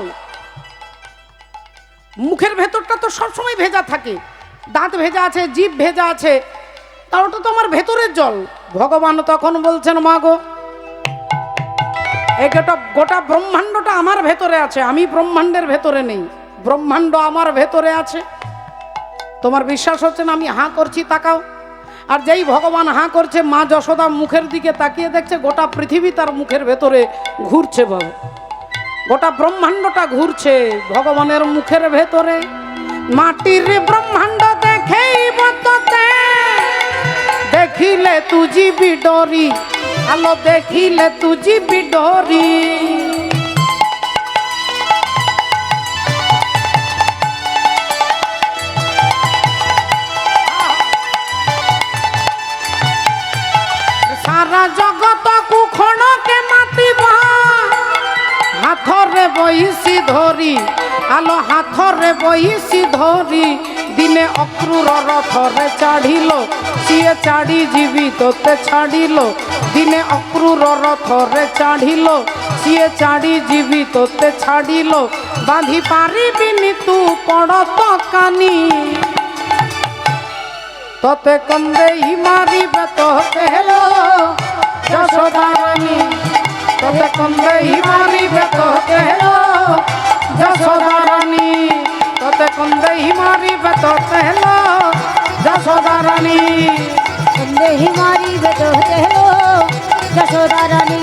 মুখের ভেতরটা তো সবসময় ভেজা থাকে, দাঁত ভেজা আছে, জিভ ভেজা আছে, তা ওটা তো আমার ভেতরের জল। ভগবান তখন বলছেন মা গো, এই গোটা ব্রহ্মাণ্ডটা আমার ভেতরে আছে, আমি ব্রহ্মাণ্ডের ভেতরে নেই, ব্রহ্মাণ্ড আমার ভেতরে আছে। তোমার বিশ্বাস হচ্ছে না? আমি হাঁ করছি, তাকাও। আর যেই ভগবান হাঁ করছে, মা যশোদা মুখের দিকে তাকিয়ে দেখছে গোটা পৃথিবী তার মুখের ভেতরে ঘুরছে। বাবা গোটা ব্রহ্মাণ্ডটা ঘুরছে ভগবানের মুখের ভেতরে। মাটির ব্রহ্মাণ্ড দেখেই বততে, দেখিলে তুজি বিডরি, আলো দেখিলে তুজি বিডরি। সারা জগত কুখণকে মাতিবা, হাথরে বইসি ধরি, আলো হাথরে বইসি ধরি। দিনে অক্রূর রথরে চাড়িল, সিয়ে চাড়ি জীবিততে ছাড়িল। দিনে অক্রূর রথরে চাড়িল, সিয়ে চাড়ি জীবিততে ছাড়িল। বাঁধি পারিবিনি তু পড়ত কানি, ততে কন্দেই মারিবে তোতে হেলো যশোদারানী। ততে কন্দেই মারিবে তোতে হেলো যশোদারানী। ততে কন্দেই মারিবে তোতে হেলো যশোদারানী। সন্দেহি মারিবে তোতে হেলো যশোদারানী।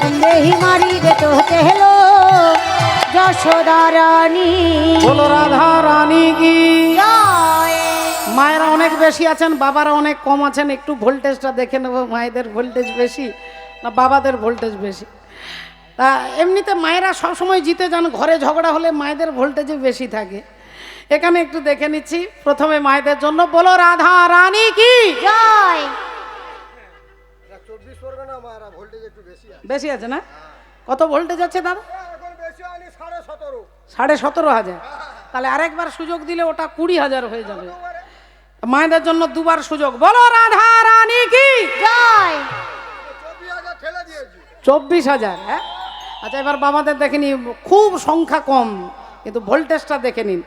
সন্দেহি মারিবে তোতে হেলো যশোদারানী। বলো রাধা রানী কি জয়। মায়েরা অনেক বেশি আছেন, বাবারা অনেক কম আছেন। একটু ভোল্টেজটা দেখে নেবো, মায়েদের ভোল্টেজ বেশি না বাবাদের ভোল্টেজ বেশি। তা এমনিতে মায়েরা সবসময় জিতে যান, ঘরে ঝগড়া হলে মায়েদের ভোল্টেজে বেশি থাকে। এখানে একটু দেখে নিচ্ছি প্রথমে মায়েদের জন্য। বলো রাধা রানী কি জয়। বেশি আছে না? কত ভোল্টেজ আছে দাদা? 17,500। তাহলে আরেকবার সুযোগ দিলে ওটা 20,000 হয়ে যাবে। মায়েদের জন্য দুবার সুযোগ। বলো রাধা রানী কি জয়। 24,000। হ্যাঁ, আচ্ছা এবার বাবাদের দেখে নি, খুব সংখ্যা কম কিন্তু ভোল্টেজটা দেখে নিন।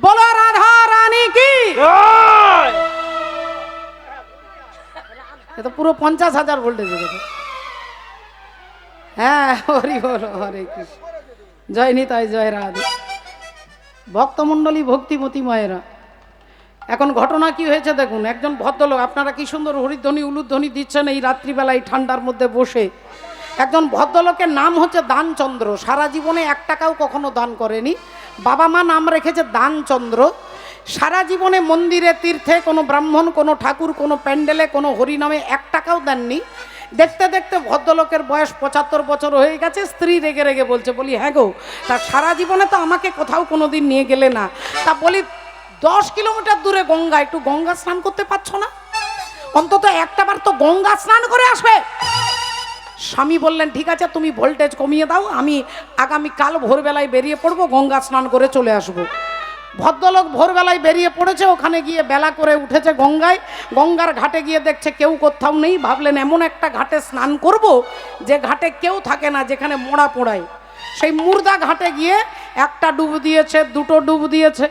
বলো রাধা রানী কি এ তো পুরো 50,000 ভোল্টেজ। হ্যাঁ, হরি বলো হরে কৃষ্ণ। জয় নিতাই, জয় রাধে। ভক্তমণ্ডলী, ভক্তিমতী মায়েরা, এখন ঘটনা কি হয়েছে দেখুন। একজন ভদ্রলোক, আপনারা কি সুন্দর হরিধ্বনি উলুধ্বনি দিচ্ছেন এই রাত্রিবেলায় ঠান্ডার মধ্যে বসে। একজন ভদ্রলোকের নাম হচ্ছে দানচন্দ্র। সারা জীবনে 1 টাকাও কখনো দান করেনি। বাবা মা নাম রেখেছে দানচন্দ্র। সারা জীবনে মন্দিরে, তীর্থে, কোনো ব্রাহ্মণ, কোনো ঠাকুর, কোনো প্যান্ডেলে, কোনো হরিনামে 1 টাকাও দেননি। দেখতে দেখতে ভদ্রলোকের বয়স 75 বছর হয়ে গেছে। স্ত্রী রেগে রেগে বলছে, বলি হ্যাঁ গো, তা সারা জীবনে তো আমাকে কোথাও কোনো দিন নিয়ে গেলে না। তা বলি 10 কিলোমিটার দূরে গঙ্গা, একটু গঙ্গা স্নান করতে পারছো না? অন্তত একটাবার তো গঙ্গা স্নান করে আসবে। স্বামী বললেন ঠিক আছে, তুমি ভোল্টেজ কমিয়ে দাও, আমি আগামীকাল ভোরবেলায় বেরিয়ে পড়বো, গঙ্গা স্নান করে চলে আসবো। ভদ্রলোক ভোরবেলায় বেরিয়ে পড়েছে, ওখানে গিয়ে বেলা করে উঠেছে গঙ্গায়। গঙ্গার ঘাটে গিয়ে দেখছে কেউ কোথাও নেই। ভাবলেন এমন একটা ঘাটে স্নান করব যে ঘাটে কেউ থাকে না, যেখানে মোড়া পোড়ায়। সেই মুর্দা ঘাটে গিয়ে 1টা ডুব দিয়েছে, 2টো ডুব দিয়েছে,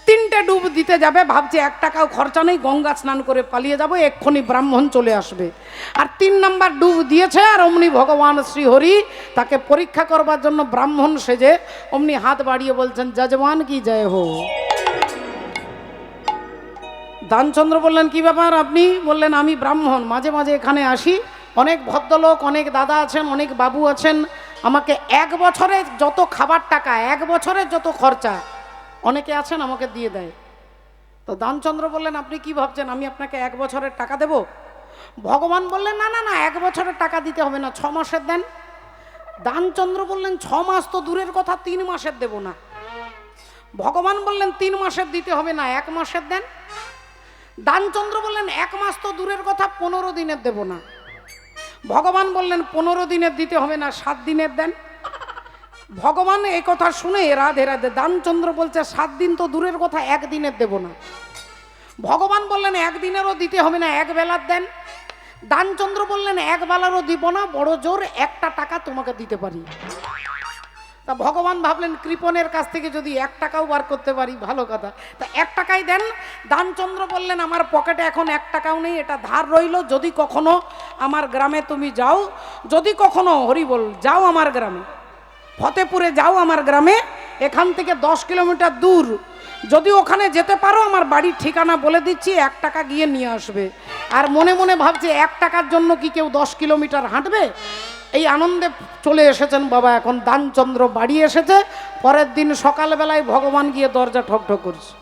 3টে ডুব দিতে যাবে। ভাবছে 1 টাকাও খরচা নেই, গঙ্গা স্নান করে পালিয়ে যাব, এক্ষুনি ব্রাহ্মণ চলে আসবে। আর 3 নাম্বার ডুব দিয়েছে, আর অমনি ভগবান শ্রীহরি তাকে পরীক্ষা করবার জন্য ব্রাহ্মণ সেজে অমনি হাত বাড়িয়ে বলছেন, যজমান কি জয় হো। দানচন্দ্র বললেন কি ব্যাপার আপনি? বললেন আমি ব্রাহ্মণ, মাঝে মাঝে এখানে আসি, অনেক ভদ্রলোক, অনেক দাদা আছেন, অনেক বাবু আছেন, আমাকে 1 বছরে যত খাবার টাকা, 1 বছরের যত খরচা অনেকে আছেন আমাকে দিয়ে দেয়। তো দানচন্দ্র বললেন আপনি কি ভাবছেন আমি আপনাকে 1 বছরের টাকা দেব? ভগবান বললেন না না না, 1 বছরের টাকা দিতে হবে না, 6 মাসের দেন। দানচন্দ্র বললেন 6 মাস তো দূরের কথা, 3 মাসের দেব না। ভগবান বললেন 3 মাসের দিতে হবে না, 1 মাসের দেন। দানচন্দ্র বললেন 1 মাস তো দূরের কথা, 15 দিনের দেব না। ভগবান বললেন 15 দিনের দিতে হবে না, 7 দিনের দেন। ভগবান এই কথা শুনে রাধে রাধে। দানচন্দ্র বলছে 7 দিন তো দূরের কথা, 1 দিনের দেব না। ভগবান বললেন 1 দিনেরও দিতে হবে না, 1 বেলার দেন। দানচন্দ্র বললেন 1 বেলারও দিব না, বড় জোর 1টা টাকা তোমাকে দিতে পারি। তা ভগবান ভাবলেন কৃপণের কাছ থেকে যদি 1 টাকাও বার করতে পারি ভালো কথা, তা 1 টাকাই দেন। দানচন্দ্র বললেন আমার পকেটে এখন 1 টাকাও নেই, এটা ধার রইল, যদি কখনো আমার গ্রামে তুমি যাও, যদি কখনো হরি বল যাও আমার গ্রামে, ফতেপুরে যাও আমার গ্রামে, এখান থেকে 10 কিলোমিটার দূর, যদি ওখানে যেতে পারো আমার বাড়ির ঠিকানা বলে দিচ্ছি, 1 টাকা গিয়ে নিয়ে আসবে। আর মনে মনে ভাবছে 1 টাকার জন্য কি কেউ 10 কিলোমিটার হাঁটবে? এই আনন্দে চলে এসেছেন বাবা। এখন দানচন্দ্র বাড়ি এসেছে, পরের দিন সকালবেলায় ভগবান গিয়ে দরজা ঠকঠক করছে।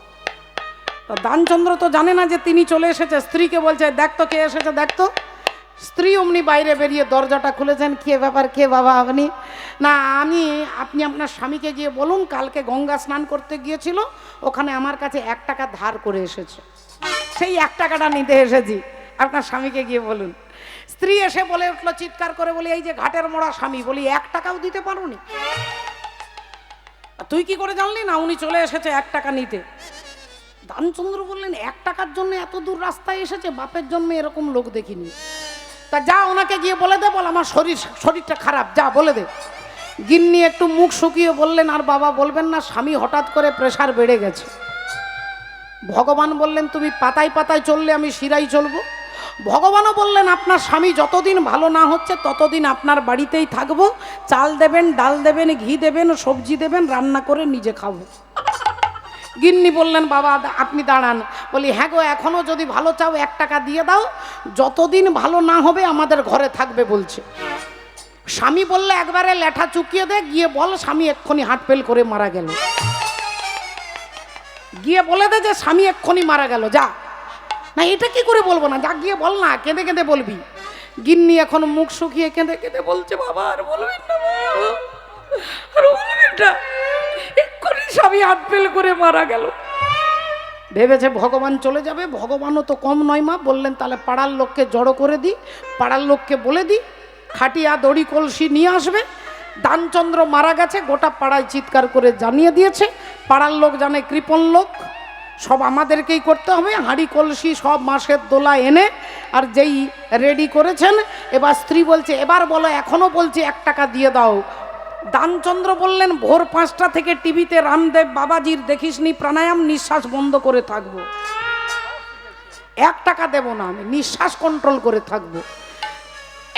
তা দানচন্দ্র তো জানে না যে তিনি চলে এসেছে। স্ত্রীকে বলছে, দেখ তো কে এসেছে, দেখ তো। স্ত্রী অমনি বাইরে বেরিয়ে দরজাটা খুলেছেন। কে ব্যাপার, কে বাবা আপনি? না আপনি আপনার স্বামীকে গিয়ে বলুন কালকে গঙ্গা স্নান করতে গিয়েছিল, ওখানে আমার কাছে 1 টাকা ধার করে এসেছে, সেই 1 টাকাটা নিতে এসেছি, আপনার স্বামীকে গিয়ে বলুন। স্ত্রী এসে বলে উঠলো চিৎকার করে, বলি এই যে ঘাটের মোড়া স্বামী, বলি 1 টাকাও দিতে পারোনি? তুই কি করে জানলি না উনি চলে এসেছে 1 টাকা নিতে? দানচন্দ্র বললেন, 1 টাকার জন্য এত দূর রাস্তায় এসেছে, বাপের জন্মে এরকম লোক দেখিনি। তা যা ওনাকে গিয়ে বলে দে, বল আমার শরীরটা খারাপ, যা বলে দে। গিন্নি একটু মুখ শুকিয়ে বললেন, আর বাবা বলবেন না, স্বামী হঠাৎ করে প্রেশার বেড়ে গেছে। ভগবান বললেন, তুমি পাতায় পাতায় চললে আমি শিরাই চলবো। ভগবানও বললেন, আপনার স্বামী যতদিন ভালো না হচ্ছে ততদিন আপনার বাড়িতেই থাকবো, চাল দেবেন, ডাল দেবেন, ঘি দেবেন, সবজি দেবেন, রান্না করে নিজে খাবো। গিন্নি বললেন, বাবা আপনি দাঁড়ান। বলি, হ্যাঁ গো, এখনো যদি ভালো চাও 1 টাকা দিয়ে দাও, যতদিন ভালো না হবে আমাদের ঘরে থাকবে বলছে। স্বামী বললে, একবারে লেঠা চুকিয়ে দে, গিয়ে বল স্বামী এক্ষুনি হার্ট ফেল করে মারা গেল। গিয়ে বলে দে যে স্বামী এক্ষুনি মারা গেল, যা। না এটা কি করে বলবো না, যা গিয়ে বল না, কেঁদে কেঁদে বলবি। গিন্নি এখন মুখ শুকিয়ে কেঁদে কেঁদে বলছে, বাবা আর বলবেন না, আর বলবেন না, এক্ষুনি স্বামী হার্ট ফেল করে মারা গেল। ভেবেছে ভগবান চলে যাবে। ভগবানও তো কম নয় মা। বললেন, তাহলে পাড়ার লোককে জড়ো করে দিই, পাড়ার লোককে বলে দিই খাটিয়া দড়ি কলসি নিয়ে আসবে। দানচন্দ্র মারা গেছে, গোটা পাড়ায় চিৎকার করে জানিয়ে দিয়েছে। পাড়ার লোক জানে কৃপণ লোক, সব আমাদেরকেই করতে হবে। হাঁড়ি কলসি সব মাসের দোলা এনে আর যেই রেডি করেছেন। এবার স্ত্রী বলছে, এবার বলো, এখনো বলছি 1 টাকা দিয়ে দাও। দানচন্দ্র বললেন, ভোর 5টা থেকে টিভিতে রামদেব বাবাজির দেখিসনি প্রাণায়াম, নিঃশ্বাস বন্ধ করে থাকবো। 1 টাকা দেব না, আমি নিঃশ্বাস কন্ট্রোল করে থাকবো।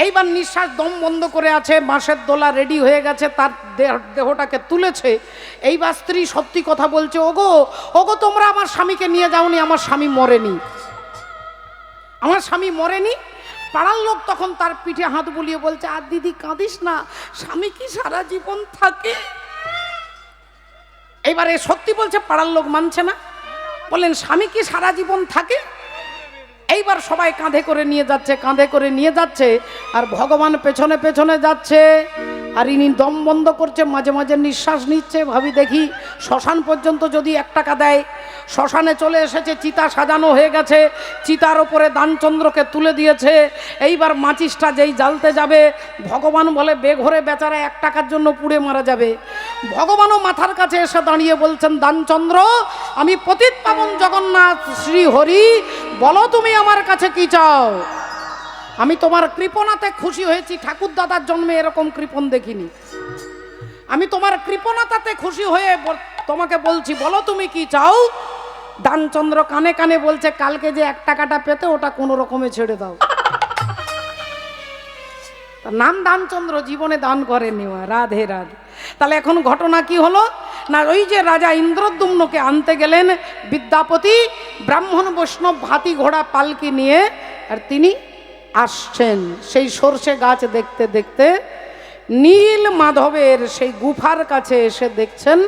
এইবার নিঃশ্বাস দম বন্ধ করে আছে, মাসের দোলা রেডি হয়ে গেছে, তার দেহটাকে তুলেছে। এইবার স্ত্রী সত্যি কথা বলছে, ওগো ওগো, তোমরা আমার স্বামীকে নিয়ে যাওনি, আমার স্বামী মরেনি, আমার স্বামী মরেনি। পাড়ার লোক তখন তার পিঠে হাত বুলিয়ে বলছে, আর দিদি কাঁদিস না, স্বামী কি সারা জীবন থাকে? এবারে সত্যি বলছে, পাড়ার লোক মানছে না। বললেন, স্বামী কি সারা জীবন থাকে? এইবার সবাই কাঁধে করে নিয়ে যাচ্ছে, কাঁধে করে নিয়ে যাচ্ছে, আর ভগবান পেছনে পেছনে যাচ্ছে। আর ইনি দম বন্ধ করছে, মাঝে মাঝে নিঃশ্বাস নিচ্ছে। ভাবি দেখি শ্মশান পর্যন্ত যদি 1 টাকা দেয়। শ্মশানে চলে এসেছে, চিতা সাজানো হয়ে গেছে, চিতার ওপরে দানচন্দ্রকে তুলে দিয়েছে। এইবার মাচিসটা যেই জ্বালতে যাবে, ভগবান বলে, বেঘরে বেচারা 1 টাকার জন্য পুড়ে মারা যাবে। ভগবানও মাথার কাছে এসে দাঁড়িয়ে বলছেন, দানচন্দ্র, আমি পতিত পাবন জগন্নাথ শ্রী হরি, বলো তুমি আমার কাছে কি চাও? আমি তোমার কৃপণাতে খুশি হয়েছি, ঠাকুর দাদার জন্মে এরকম কৃপণ দেখিনি। আমি তোমার কৃপণতাতে খুশি হয়ে তোমাকে বলছি, বলো তুমি কি চাও? দানচন্দ্র কানে কানে বলছে, কালকে যে 1 টাকাটা পেতে, ওটা কোনো রকমে ছেড়ে দাও। তার নাম দানচন্দ্র, জীবনে দান করেনি। রাধে রাধে। তাহলে এখন ঘটনা কি হলো না, ওই যে রাজা ইন্দ্রদ্যুম্নকে আনতে গেলেন বিদ্যাপতি, ব্রাহ্মণ বৈষ্ণব হাতি ঘোড়া পালকি নিয়ে, আর তিনি আসছেন। সেই সর্ষে গাছ দেখতে দেখতে নীল মাধবের সেই গুফার কাছে এসে দেখছেন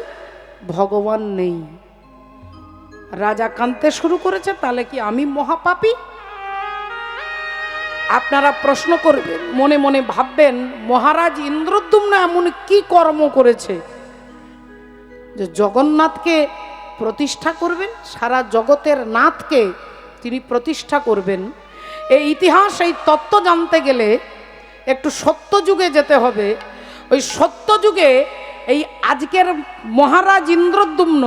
ভগবান নেই। রাজা কাঁদতে শুরু করেছে, তাহলে কি আমি মহাপাপী? আপনারা প্রশ্ন করবেন, মনে মনে ভাববেন, মহারাজ ইন্দ্রদ্যুম্ন এমন কি কর্ম করেছে যে জগন্নাথকে প্রতিষ্ঠা করবেন, সারা জগতের নাথকে তিনি প্রতিষ্ঠা করবেন? এই ইতিহাস, এই তত্ত্ব জানতে গেলে একটু সত্যযুগে যেতে হবে। ওই সত্যযুগে এই আজকের মহারাজ ইন্দ্রদ্যুম্ন,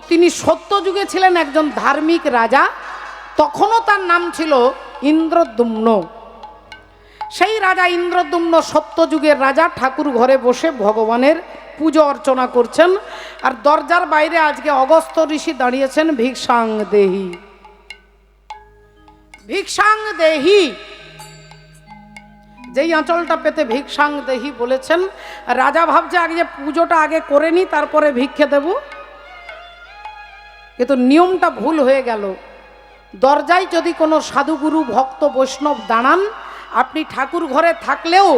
তিনি সত্যযুগে ছিলেন একজন ধার্মিক রাজা। তখনও তার নাম ছিল ইন্দ্রদ্যুম্ন। সেই রাজা ইন্দ্রদ্যুম্ন সত্যযুগের রাজা, ঠাকুর ঘরে বসে ভগবানের পুজো অর্চনা করছেন। আর দরজার বাইরে আজকে অগস্ত্য ঋষি দাঁড়িয়েছেন, ভিক্ষাং দেহি, ভিক্ষাং দেহি। যেই আঁচলটা পেতে ভিক্ষাং দেহি বলেছেন, রাজা ভাবছে আগে পুজোটা আগে করে নি, তারপরে ভিক্ষে দেব। কিন্তু নিয়মটা ভুল হয়ে গেল। দরজায় যদি কোনো সাধুগুরু ভক্ত বৈষ্ণব দাঁড়ান, আপনি ঠাকুর ঘরে থাকলেও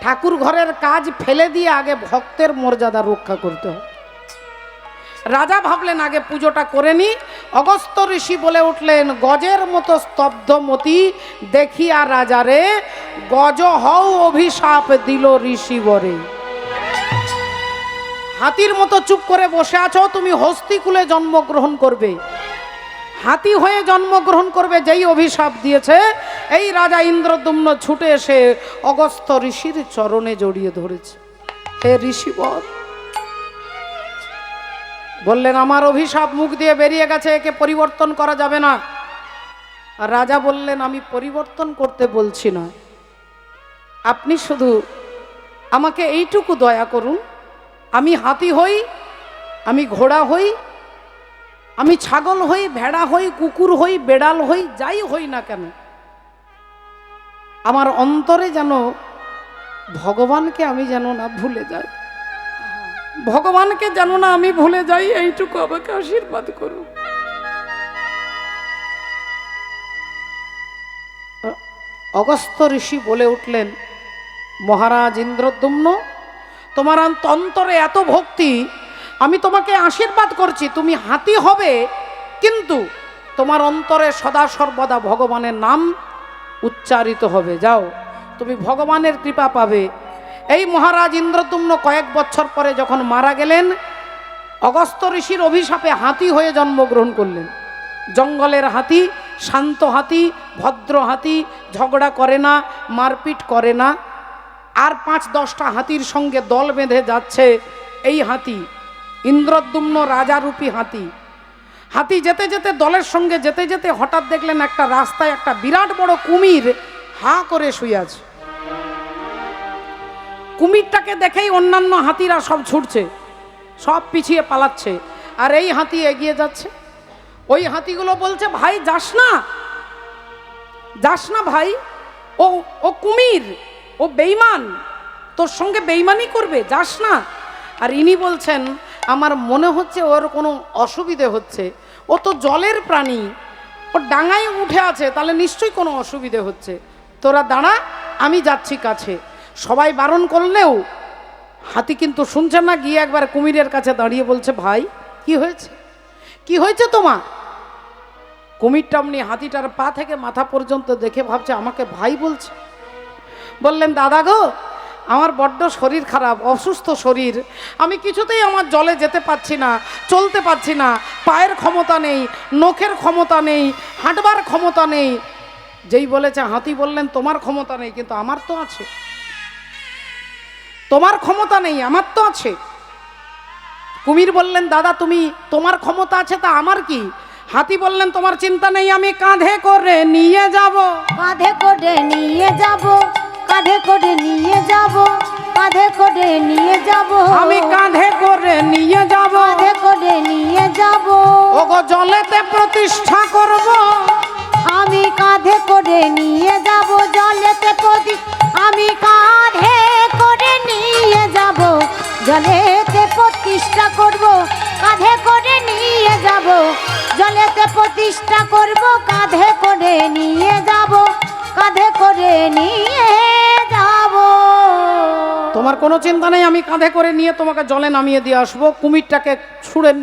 ঠাকুর ঘরের কাজ ফেলে দিয়ে আগে ভক্তের মর্যাদা রক্ষা করতে হয়। রাজা ভাবলেন আগে পুজোটা করে নি। অগস্ত্য ঋষি বলে উঠলেন, গজের মতো স্তব্ধমতি দেখিয়া রাজারে, গজ হও অভিশাপ দিল ঋষি বরে। হাতির মতো চুপ করে বসে আছো, তুমি হস্তিকুলে জন্মগ্রহণ করবে, হাতি হয়ে জন্মগ্রহণ করবে যেই অভিশাপ দিয়েছে। এই রাজা ইন্দ্রদ্যুম্ন ছুটে এসে অগস্ত্য ঋষির চরণে জড়িয়ে ধরেছে। হে ঋষিবর, বললেন আমার অভিশাপ মুখ দিয়ে বেরিয়ে গেছে, একে পরিবর্তন করা যাবে না। আর রাজা বললেন, আমি পরিবর্তন করতে বলছি না, আপনি শুধু আমাকে এইটুকু দয়া করুন, আমি হাতি হই, আমি ঘোড়া হই, আমি ছাগল হই, ভেড়া হই, কুকুর হই, বেড়াল হই, যাই হই না কেন, আমার অন্তরে যেন ভগবানকে আমি যেন না ভুলে যাই, ভগবানকে যেন না আমি ভুলে যাই, এইটুকু আমাকে আশীর্বাদ করুন। অগস্ত্য ঋষি বলে উঠলেন, মহারাজ ইন্দ্রদ্যুম্ন, তোমার অন্তরে এত ভক্তি, আমি তোমাকে আশীর্বাদ করছি, তুমি হাতি হবে, কিন্তু তোমার অন্তরে সদা সর্বদা ভগবানের নাম উচ্চারিত হবে। যাও, তুমি ভগবানের কৃপা পাবে। এই মহারাজ ইন্দ্রদ্যুম্ন কয়েক বছর পরে যখন মারা গেলেন, অগস্ত্য ঋষির অভিশাপে হাতি হয়ে জন্মগ্রহণ করলেন। জঙ্গলের হাতি, শান্ত হাতি, ভদ্র হাতি, ঝগড়া করে না, মারপিট করে না। আর 5-10টা হাতির সঙ্গে দল বেঁধে যাচ্ছে এই হাতি, ইন্দ্রদ্যুম্ন রাজারূপী হাতি। হাতি যেতে যেতে, দলের সঙ্গে যেতে যেতে হঠাৎ দেখলেন একটা রাস্তায় একটা বিরাট বড় কুমির হা করে শুয়ে আছে। কুমিরটাকে দেখেই অন্যান্য হাতিরা সব ছুটছে, সব পিছিয়ে পালাচ্ছে, আর এই হাতি এগিয়ে যাচ্ছে। ওই হাতিগুলো বলছে, ভাই যাস না, যাস না ভাই, ও ও কুমির, ও বেঈমান, তোর সঙ্গে বেঈমানি করবে, যাস না। আর ইনি বলছেন, আমার মনে হচ্ছে ওর কোনো অসুবিধে হচ্ছে, ও তো জলের প্রাণী, ও ডাঙায় উঠে আছে, তাহলে নিশ্চয়ই কোনো অসুবিধে হচ্ছে, তোরা দাঁড়া, আমি যাচ্ছি কাছে। সবাই বারণ করলেও হাতি কিন্তু শুনছে না, গিয়ে একবার কুমিরের কাছে দাঁড়িয়ে বলছে, ভাই কি হয়েছে, কি হয়েছে তোমার? কুমিরটা অমনি হাতিটার পা থেকে মাথা পর্যন্ত দেখে ভাবছে আমাকে ভাই বলছে। বললেন, দাদা গো, আমার বড্ড শরীর খারাপ, অসুস্থ শরীর, আমি কিছুতেই আমার জলে যেতে পারছি না, চলতে পারছি না, পায়ের ক্ষমতা নেই, নখের ক্ষমতা নেই, হাঁটবার ক্ষমতা নেই। যেই বলেছে হাতি বললেন, তোমার ক্ষমতা নেই, কিন্তু আমার তো আছে। তোমার ক্ষমতা নেই, আমার তো আছে। কুমির বললেন, দাদা তুমি, তোমার ক্ষমতা আছে, তা আমার কি? হাতি বললেন, তোমার চিন্তা নেই, আমি কাঁধে করে নিয়ে যাব, কাঁধে করে নিয়ে যাব, কাঁধে করে নিয়ে যাব, কাঁধে করে নিয়ে যাব, আমি কাঁধে করে নিয়ে যাব, কাঁধে করে নিয়ে যাব, ওগো জলেতে প্রতিষ্ঠা করব, আমি কাঁধে করে নিয়ে যাব, জলেতে আমি কাঁধে করে নিয়ে যাব, জলেতে প্রতিষ্ঠা করব, কাঁধে করে নিয়ে যাব, জলেতে প্রতিষ্ঠা করব, কাঁধে করে নিয়ে যাব, কাঁধে করে নিয়ে যাব। তোমার কোনো চিন্তা নেই, আমি কাঁধে করে নিয়ে তোমাকে জলে নামিয়ে দিয়ে আসবো। কুমিরটাকে সুরের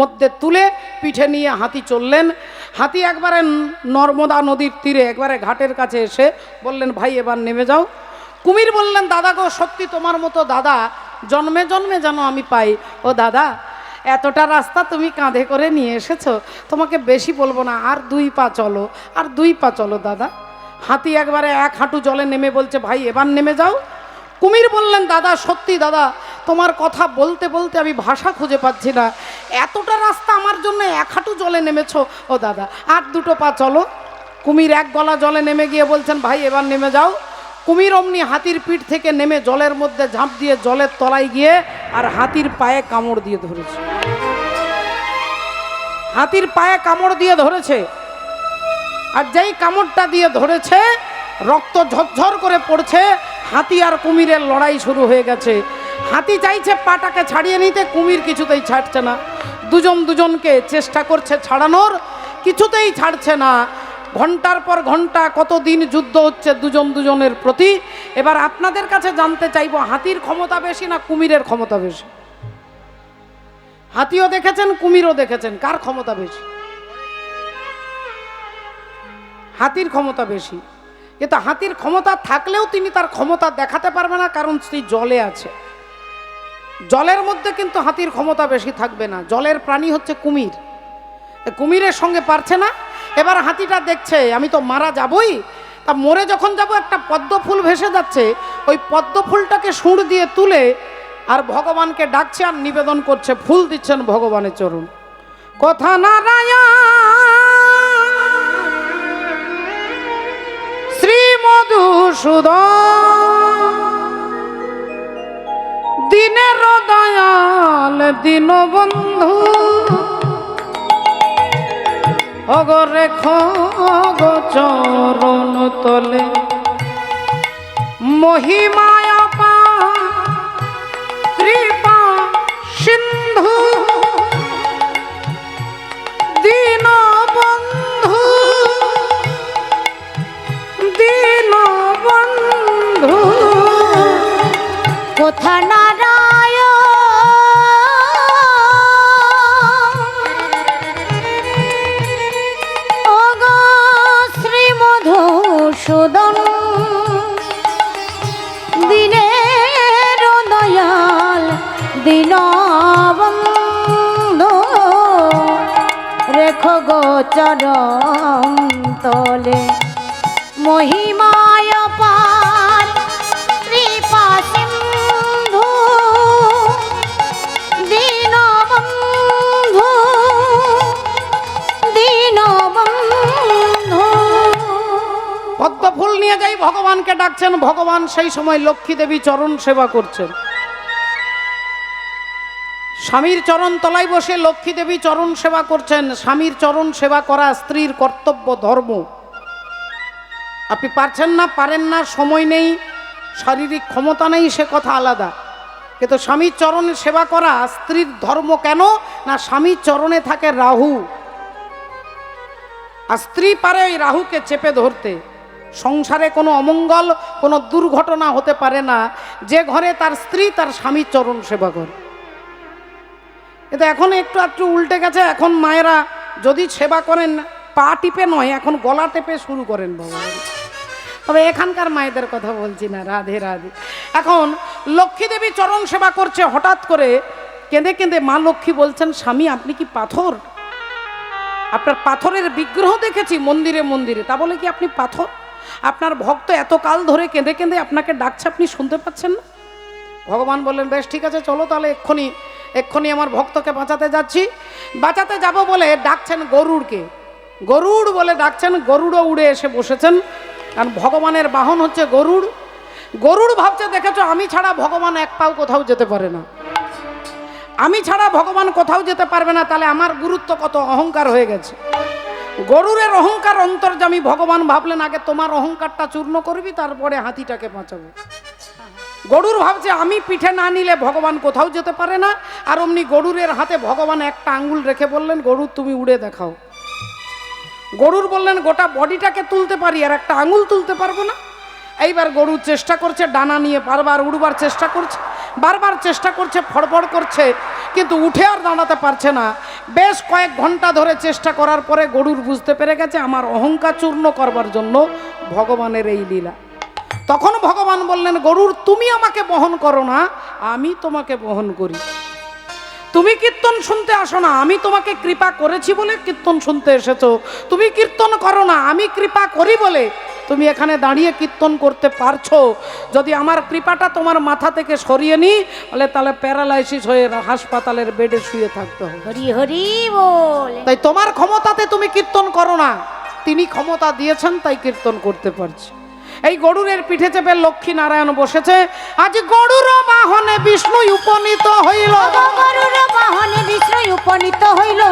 মধ্যে তুলে পিঠে নিয়ে হাতি চললেন। হাতি একবারে নর্মদা নদীর তীরে একবারে ঘাটের কাছে এসে বললেন, ভাই এবার নেমে যাও। কুমির বললেন, দাদা গো, সত্যি তোমার মতো দাদা জন্মে জন্মে যেন আমি পাই। ও দাদা, এতটা রাস্তা তুমি কাঁধে করে নিয়ে এসেছো, তোমাকে বেশি বলবো না, আর 2 পা চলো, আর 2 পা চলো দাদা। হাতি একবারে 1 হাঁটু জলে নেমে বলছে, ভাই এবার নেমে যাও। কুমির বললেন, দাদা সত্যি দাদা, তোমার কথা বলতে বলতে আমি ভাষা খুঁজে পাচ্ছি না, এতটা রাস্তা আমার জন্য 1 হাঁটু জলে নেমেছো, ও দাদা আর 2 পা চলো। কুমির 1 গলা জলে নেমে গিয়ে বলছেন, ভাই এবার নেমে যাও। কুমির অমনি হাতির পিঠ থেকে নেমে জলের মধ্যে ঝাঁপ দিয়ে জলের তলায় গিয়ে আর হাতির পায়ে কামড় দিয়ে ধরেছে। হাতির পায়ে কামড় দিয়ে ধরেছে, আর যেই কামড়টা দিয়ে ধরেছে রক্ত ঝরঝর করে পড়ছে। হাতি আর কুমিরের লড়াই শুরু হয়ে গেছে। হাতি চাইছে পাটাকে ছাড়িয়ে নিতে, কুমির কিছুতেই ছাড়ছে না। দুজন দুজনকে চেষ্টা করছে ছাড়ানোর, কিছুতেই ছাড়ছে না। ঘন্টার পর ঘন্টা কতদিন যুদ্ধ হচ্ছে দুজন দুজনের প্রতি। এবার আপনাদের কাছে জানতে চাইবো, হাতির ক্ষমতা বেশি না কুমিরের ক্ষমতা বেশি? হাতিও দেখেছেন, কুমিরও দেখেছেন, কার ক্ষমতা বেশি? হাতির ক্ষমতা বেশি। কিন্তু হাতির ক্ষমতা থাকলেও তিনি তার ক্ষমতা দেখাতে পারবে না, কারণ সেই জলে আছে। জলের মধ্যে কিন্তু হাতির ক্ষমতা বেশি থাকবে না। জলের প্রাণী হচ্ছে কুমির, কুমিরের সঙ্গে পারছে না। এবার হাতিটা দেখছে আমি তো মারা যাবই, তা মরে যখন যাব একটা পদ্ম ফুল ভেসে যাচ্ছে, ওই পদ্ম ফুলটাকে সুর দিয়ে তুলে আর ভগবানকে ডাকছে আর নিবেদন করছে, ফুল দিচ্ছেন ভগবানের চরণ। কথা নারায়ণ শ্রী মধুসূদন দিনের দয়াল দীনবন্ধু অগরে খগ চরণ তলে মহিমায় কৃপা সিন্ধু দীনবন্ধু দীনবন্ধু কোথা সুদন দিনের দয়াল দীনবন্ধু রেখো গো চরণ তলে মহিমায় পার কৃপা সিন্ধু দীনবন্ধু দীনবন্ধু। পদ্ম ফুল নিয়ে যাই ভগবানকে ডাকছেন, ভগবান সেই সময় লক্ষ্মী দেবী চরণ সেবা করছেন। স্বামীর চরণ তলায় বসে লক্ষ্মী দেবী চরণ সেবা করছেন। স্বামীর চরণ সেবা করা স্ত্রীর কর্তব্য, ধর্ম। আপনি পারছেন না, পারেন না, সময় নেই, শারীরিক ক্ষমতা নেই, সে কথা আলাদা। কিন্তু স্বামীর চরণে সেবা করা স্ত্রীর ধর্ম। কেন না, স্বামীর চরণে থাকে রাহু, আর স্ত্রী পারে ওই রাহুকে চেপে ধরতে। সংসারে কোনো অমঙ্গল, কোনো দুর্ঘটনা হতে পারে না যে ঘরে তার স্ত্রী তার স্বামীর চরণ সেবা করে। কিন্তু এখন একটু একটু উল্টে গেছে। এখন মায়েরা যদি সেবা করেন পা টিপে নয়, এখন গলা টেপে শুরু করেন বাবা। তবে এখানকার মায়েদের কথা বলছি না, রাধে রাধে। এখন লক্ষ্মী দেবী চরণ সেবা করছে, হঠাৎ করে কেঁদে কেঁদে মা লক্ষ্মী বলছেন, স্বামী আপনি কি পাথর? আপনার পাথরের বিগ্রহ দেখেছি মন্দিরে মন্দিরে, তা বলে কি আপনি পাথর? আপনার ভক্ত এত কাল ধরে কেঁদে কেঁদে আপনাকে ডাকছে, আপনি শুনতে পাচ্ছেন না? ভগবান বললেন, বেশ ঠিক আছে, চলো তাহলে এক্ষুনি আমার ভক্তকে বাঁচাতে যাচ্ছি। বাঁচাতে যাব বলে ডাকছেন গরুড়কে, গরুড় বলে ডাকছেন। গরুড়ও উড়ে এসে বসেছেন, কারণ ভগবানের বাহন হচ্ছে গরুড়। গরুড় ভাবছে, দেখেছো আমি ছাড়া ভগবান এক পাও কোথাও যেতে পারে না, আমি ছাড়া ভগবান কোথাও যেতে পারবে না, তাহলে আমার গুরুত্ব কত, অহংকার হয়ে গেছে। গরুরের অহংকার অন্তর্যামী। ভগবান ভাবলেন আগে তোমার অহংকারটা চূর্ণ করবি, তারপরে হাতিটাকে বাঁচাবো। গরুর ভাবছে আমি পিঠে না নিলে ভগবান কোথাও যেতে পারে না। আর অমনি গরুরের হাতে ভগবান একটা আঙ্গুল রেখে বললেন, গরুর তুমি উড়ে দেখাও। গরুর বললেন, গোটা বডিটাকে তুলতে পারি, আর একটা আঙ্গুল তুলতে পারবো না। এইবার গরুর চেষ্টা করছে, ডানা নিয়ে বারবার উড়বার চেষ্টা করছে, বারবার চেষ্টা করছে, ফড়ফড় করছে, কিন্তু উঠে আর দাঁড়াতে পারছে না। বেশ কয়েক ঘন্টা ধরে চেষ্টা করার পরে গরুর বুঝতে পেরে গেছে আমার অহংকার চূর্ণ করবার জন্য ভগবানের এই লীলা। তখন ভগবান বললেন, গরুর তুমি আমাকে বহন করো না, আমি তোমাকে বহন করি। তুমি কীর্তন শুনতে আসো না, আমি তোমাকে কৃপা করেছি বলে কীর্তন শুনতে এসেছো। তুমি কীর্তন করো না, আমি কৃপা করি বলে তুমি এখানে দাঁড়িয়ে কীর্তন করতে পারছো। যদি আমার কৃপাটা তোমার মাথা থেকে সরিয়ে নিই, তাহলে প্যারালাইসিস হয়ে হাসপাতালের বেডে শুয়ে থাকতে হবে। হরি হরি বল। তাই তোমার ক্ষমতাতে তুমি কীর্তন করো না, তিনি ক্ষমতা দিয়েছেন তাই কীর্তন করতে পারছি। এই গরুরের পিঠে চেপে লক্ষ্মী নারায়ণ বসেছে। আজ গরুর বাহনে বিষ্ণু উপনীত হইল, গরুর বাহনে বিষ্ণু উপনীত হইল,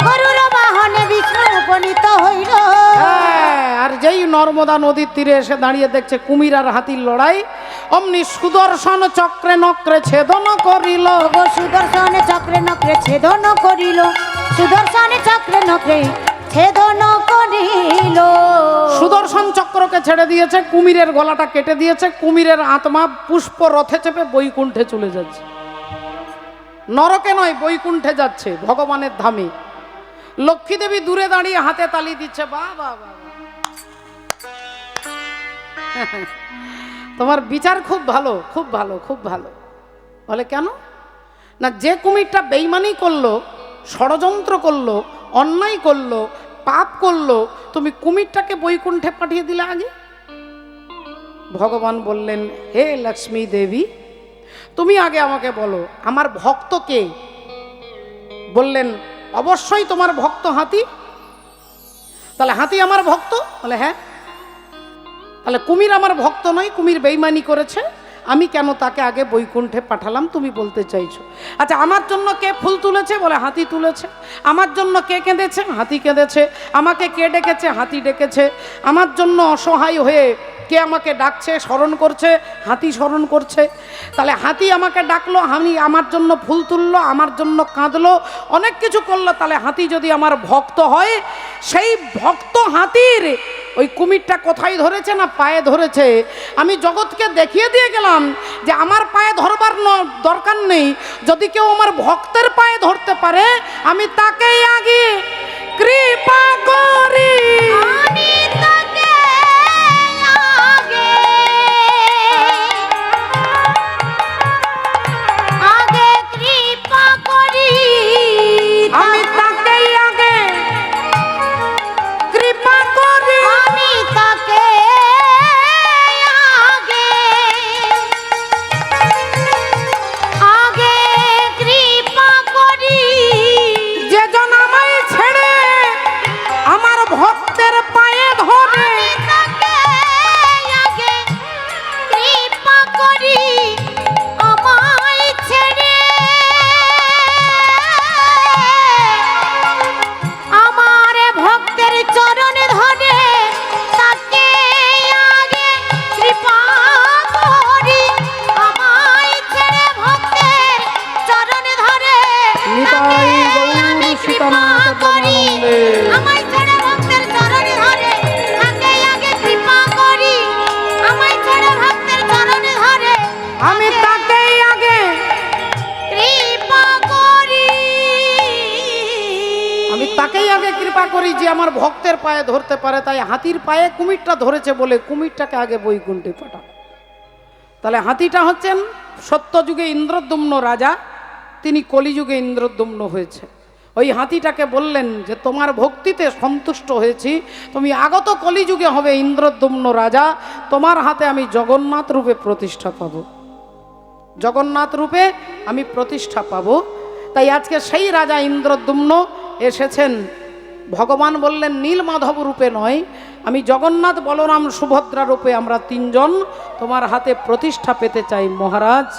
গরুর বাহনে বিষ্ণু উপনীত হইল। আর যেই নর্মদা নদীর তীরে এসে দাঁড়িয়ে দেখছে কুমির আর হাতির লড়াই, অমনি সুদর্শন চক্রে নক্রে ছেদন করিল। সুদর্শন চক্রে নক্রে ছেদন করিল, সুদর্শন চক্রে নক্রে ছেদন করিল। সুদর্শন চক্রকে ছেড়ে দিয়েছে, কুমিরের গলাটা কেটে দিয়েছে, কুমিরের আত্মা পুষ্প রথে চেপে বৈকুণ্ঠে চলে যাচ্ছে। নরকে নয়, বৈকুণ্ঠে যাচ্ছে, ভগবানের ধামে। লক্ষ্মী দেবী দূরে দাঁড়িয়ে হাতে তালি দিচ্ছে, বাহ বাহ বাহ। তোমার বিচার খুব ভালো, খুব ভালো, খুব ভালো। বলে কেন? না, যে কুমিরটা বেইমানি করলো, ষড়যন্ত্র করলো, অন্যায় করলো, পাপ করলো, তুমি কুমিরটাকে বৈকুণ্ঠে পাঠিয়ে দিলে আগে। ভগবান বললেন, হে লক্ষ্মী দেবী, তুমি আগে আমাকে বলো আমার ভক্ত কে? বললেন, অবশ্যই তোমার ভক্ত হাতি। তাহলে হাতি আমার ভক্ত? বলে হ্যাঁ। তাহলে কুমির আমার ভক্ত নয়, কুমির বেইমানি করেছে, আমি কেন তাকে আগে বৈকুণ্ঠে পাঠালাম তুমি বলতে চাইছো? আচ্ছা, আমার জন্য কে ফুল তুলেছে? বলে হাতি তুলেছে। আমার জন্য কে কেঁদেছে? হাতি কেঁদেছে। আমাকে কে ডেকেছে? হাতি ডেকেছে। আমার জন্য অসহায় হয়ে কে আমাকে ডাকছে, স্মরণ করছে? হাতি স্মরণ করছে। তাহলে হাতি আমাকে ডাকলো, আমি আমার জন্য ফুল তুললো, আমার জন্য কাঁদলো, অনেক কিছু করলো। তাহলে হাতি যদি আমার ভক্ত হয়, সেই ভক্ত হাতির ওই কুমিরটা কোথায় ধরেছে? না পায়ে ধরেছে। আমি জগৎকে দেখিয়ে দিয়ে গেলাম যে আমার পায়ে ধরবার দরকার নেই, যদি কেউ আমার ভক্তের পায়ে ধরতে পারে আমি তাকেই আগে কৃপা করি। আমি তাকে আগে কৃপা করি। আমি তাকেই আগে কৃপা করি। আমি তাকে আগে কৃপা করি। যেজন আমায় ছেড়ে আমার ভক্তের পায়ে ধরে, আমি তাকে আগে কৃপা করি। আমায় ছেড়ে আমার ভক্তের চরণ ধরে, তাকে আগে কৃপা করি। আমায় ছেড়ে ভক্তের চরণ ধরে, তাকে আমি কৃপা করি। আমায় ছেড়ে ভক্তের চরণ ধরে, তাকে আগে কৃপা করি। আমায় ছেড়ে ভক্তের চরণ ধরে, আমি তাকেই আগে কৃপা করি। আমি তাকেই আগে কৃপা করি যে আমার ভক্তের পায়ে ধরতে পারে। তাই হাতির পায়ে কুমিরটা ধরেছে বলে কুমিরটাকে আগে বৈকুণ্ঠে পাঠাও। তাহলে হাতিটা হচ্ছেন সত্যযুগে ইন্দ্রদ্যুম্ন রাজা, তিনি কলিযুগে ইন্দ্রদ্যুম্ন হয়েছে। ওই হাতিটাকে বললেন যে তোমার ভক্তিতে সন্তুষ্ট হয়েছি, তুমি আগত কলিযুগে হবে ইন্দ্রদ্যুম্ন রাজা, তোমার হাতে আমি জগন্নাথ রূপে প্রতিষ্ঠা পাব, জগন্নাথ রূপে আমি প্রতিষ্ঠা পাব। তাই আজকে সেই রাজা ইন্দ্রদ্যুম্ন এসেছেন। ভগবান বললেন নীলমাধব রূপে নয়, আমি জগন্নাথ, বলরাম, সুভদ্রা রূপে আমরা তিনজন তোমার হাতে প্রতিষ্ঠা পেতে চাই মহারাজ।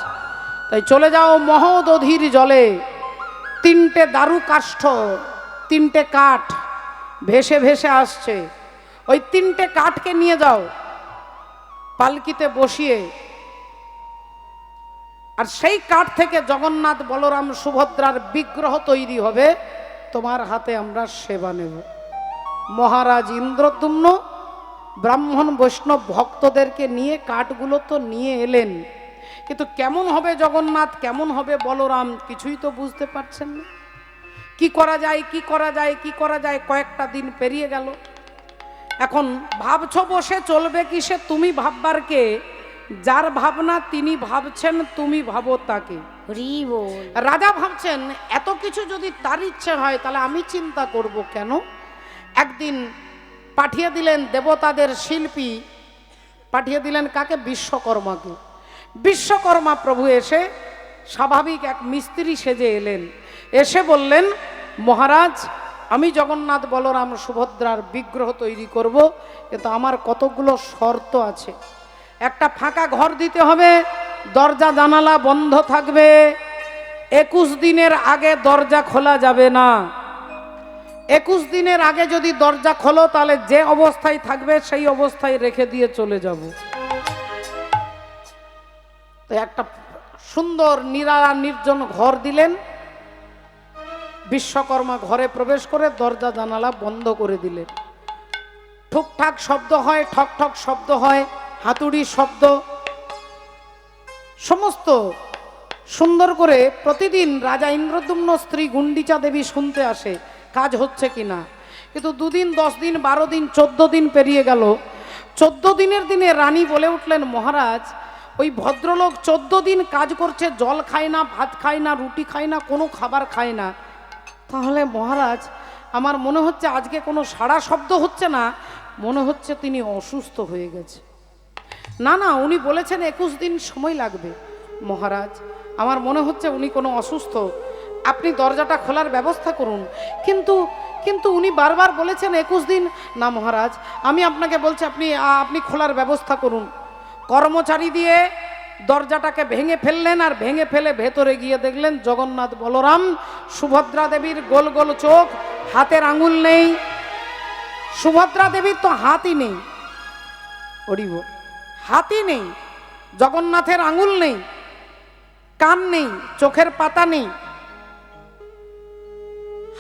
তাই চলে যাও মহোদধির জলে, তিনটে দারু কাষ্ঠ, তিনটে কাঠ ভেসে ভেসে আসছে, ওই তিনটে কাঠকে নিয়ে যাও পালকিতে বসিয়ে, আর সেই কাঠ থেকে জগন্নাথ, বলরাম, সুভদ্রার বিগ্রহ তৈরি হবে, তোমার হাতে আমরা সেবা নেব। মহারাজ ইন্দ্রদ্যুম্ন ব্রাহ্মণ বৈষ্ণব ভক্তদেরকে নিয়ে কাঠগুলো তো নিয়ে এলেন, কিন্তু কেমন হবে জগন্নাথ, কেমন হবে বলরাম, কিছুই তো বুঝতে পারছেন না। কি করা যায়, কি করা যায়, কি করা যায়, কয়েকটা দিন পেরিয়ে গেল। এখন ভাবছো বসে চলবে কি সে তুমি ভাববার কে? যার ভাবনা তিনি ভাবছেন, তুমি ভাবো তাকে। হরি বল। রাজা ভাবছেন এত কিছু যদি তার ইচ্ছে হয় তাহলে আমি চিন্তা করব কেন? একদিন পাঠিয়ে দিলেন দেবতাদের শিল্পী, পাঠিয়ে দিলেন কাকে? বিশ্বকর্মাকে। বিশ্বকর্মা প্রভু এসে স্বাভাবিক এক মিস্ত্রি সেজে এলেন, এসে বললেন মহারাজ আমি জগন্নাথ, বলরাম, সুভদ্রার বিগ্রহ তৈরি করব, কিন্তু আমার কতগুলো শর্ত আছে। একটা ফাঁকা ঘর দিতে হবে, দরজা জানালা বন্ধ থাকবে, 21 দিনের আগে দরজা খোলা যাবে না। 21 দিনের আগে যদি দরজা খোলো তাহলে যে অবস্থায় থাকবে সেই অবস্থায় রেখে দিয়ে চলে যাব। তো একটা সুন্দর নিরালা নির্জন ঘর দিলেন, বিশ্বকর্মা ঘরে প্রবেশ করে দরজা জানালা বন্ধ করে দিলেন। ঠুকঠাক শব্দ হয়, ঠক ঠক শব্দ হয়, হাতুড়ি শব্দ, সমস্ত সুন্দর করে প্রতিদিন রাজা ইন্দ্রদ্যুম্ন স্ত্রী গুন্ডিচা দেবী শুনতে আসে কাজ হচ্ছে কিনা। কিন্তু 2 দিন, 10 দিন, 12 দিন, 14 দিন পেরিয়ে গেল। 14 দিনের দিনে রানী বলে উঠলেন, মহারাজ ওই ভদ্রলোক 14 দিন কাজ করছে, জল খায় না, ভাত খায় না, রুটি খায় না, কোনো খাবার খায় না। তাহলে মহারাজ আমার মনে হচ্ছে আজকে কোনো সাড়া শব্দ হচ্ছে না, মনে হচ্ছে তিনি অসুস্থ হয়ে গেছে। না না, উনি বলেছেন 21 দিন সময় লাগবে। মহারাজ আমার মনে হচ্ছে উনি কোনো অসুস্থ, আপনি দরজাটা খোলার ব্যবস্থা করুন। কিন্তু উনি বারবার বলেছেন 21 দিন। না মহারাজ, আমি আপনাকে বলছি আপনি খোলার ব্যবস্থা করুন। কর্মচারী দিয়ে দরজাটাকে ভেঙে ফেললেন, আর ভেঙে ফেলে ভেতরে গিয়ে দেখলেন জগন্নাথ বলরাম, সুভদ্রা দেবীর গোল গোল চোখ, হাতের আঙুল নেই। সুভদ্রা দেবীর তো হাতই নেই, ওরিব হাতই নেই, জগন্নাথের আঙুল নেই, কান নেই, চোখের পাতা নেই,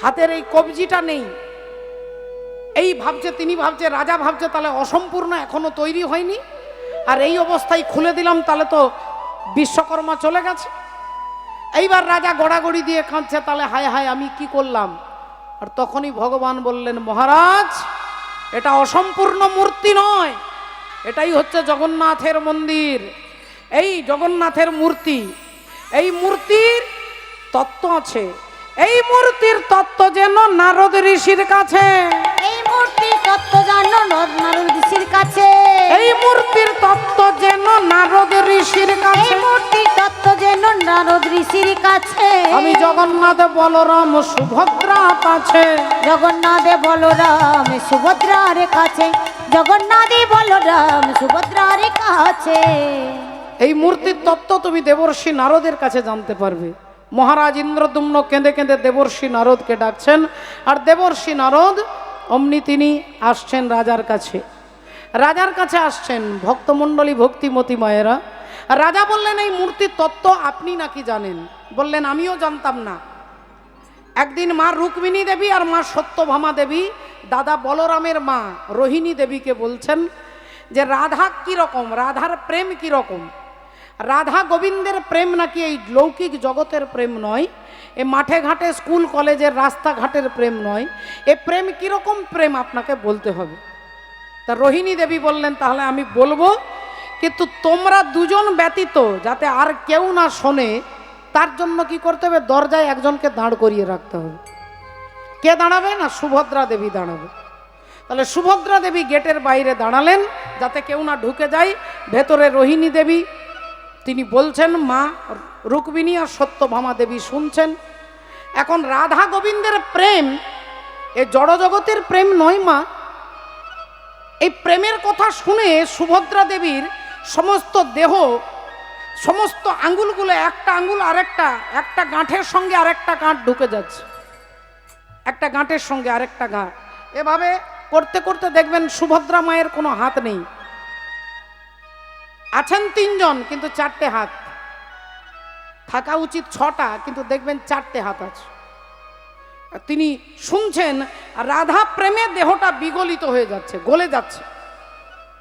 হাতের এই কবজিটা নেই। তিনি ভাবছে, রাজা ভাবছে তাহলে অসম্পূর্ণ, এখনো তৈরি হয়নি, আর এই অবস্থায় খুলে দিলাম তাহলে তো বিশ্বকর্মা চলে গেছে। এইবার রাজা গড়াগড়ি দিয়ে কাঁদছে, তাহলে হায় হায় আমি কি করলাম। আর তখনই ভগবান বললেন, মহারাজ এটা অসম্পূর্ণ মূর্তি নয়, এটাই হচ্ছে জগন্নাথের মন্দির। এই জগন্নাথের মূর্তি, এই মূর্তির তত্ত্ব আছে। এই মূর্তির তত্ত্ব যেন নারদ ঋষির কাছে, এই মূর্তির তত্ত্ব জানো নারদ ঋষির কাছে, এই মূর্তির তত্ত্ব যেন নারদ ঋষির কাছে, এই মূর্তির তত্ত্ব যেন নারদ ঋষির কাছে। আমি জগন্নাথ বলরাম সুভদ্রা কাছে, জগন্নাথ বলরাম সুভদ্রার কাছে, জগন্নাথ বলরাম সুভদ্রার কাছে। এই মূর্তির তত্ত্ব তুমি দেবর্ষি নারদের কাছে জানতে পারবে। মহারাজ ইন্দ্রদ্যুম্ন কেঁদে কেঁদে দেবর্ষি নারদকে ডাকছেন, আর দেবর্ষি নারদ অমনি তিনি আসছেন রাজার কাছে। রাজার কাছে আসছেন ভক্তমণ্ডলী, ভক্তিমতী মায়েরা। রাজা বললেন, এই মূর্তির তত্ত্ব আপনি নাকি জানেন? বললেন, আমিও জানতাম না। একদিন মা রুক্মিণী দেবী আর মা সত্যভামা দেবী দাদা বলরামের মা রোহিণী দেবীকে বলছেন যে রাধা কীরকম, রাধার প্রেম কীরকম। রাধা গোবিন্দের প্রেম নাকি এই লৌকিক জগতের প্রেম নয়, এ মাঠে ঘাটে স্কুল কলেজের রাস্তাঘাটের প্রেম নয়, এ প্রেম কীরকম প্রেম আপনাকে বলতে হবে। তা রোহিণী দেবী বললেন, তাহলে আমি বলবো, কিন্তু তোমরা দুজন ব্যতীত যাতে আর কেউ না শোনে তার জন্য কি করতে হবে, দরজায় একজনকে দাঁড় করিয়ে রাখতে হবে। কে দাঁড়াবে? না সুভদ্রা দেবী দাঁড়াবে। তাহলে সুভদ্রা দেবী গেটের বাইরে দাঁড়ালেন যাতে কেউ না ঢুকে যায়। ভেতরে রোহিণী দেবী তিনি বলছেন, মা রুক্মিণী আর সত্যভামা দেবী শুনছেন। এখন রাধা গোবিন্দের প্রেম এ জড়জগতের প্রেম নয় মা। এই প্রেমের কথা শুনে সুভদ্রা দেবীর সমস্ত দেহ, সমস্ত আঙ্গুলগুলো, একটা আঙ্গুল আরেকটা, একটা গাঁঠের সঙ্গে আরেকটা গাঁট ঢুকে যাচ্ছে, একটা গাঁটের সঙ্গে আরেকটা গাঁট, এভাবে করতে করতে দেখবেন সুভদ্রা মায়ের কোনো হাত নেই। আছেন 3 জন কিন্তু 4টে হাত, থাকা উচিত 6টা কিন্তু দেখবেন 4টে হাত আছে। তিনি শুনছেন রাধা প্রেমে দেহটা বিগলিত হয়ে যাচ্ছে, গলে যাচ্ছে,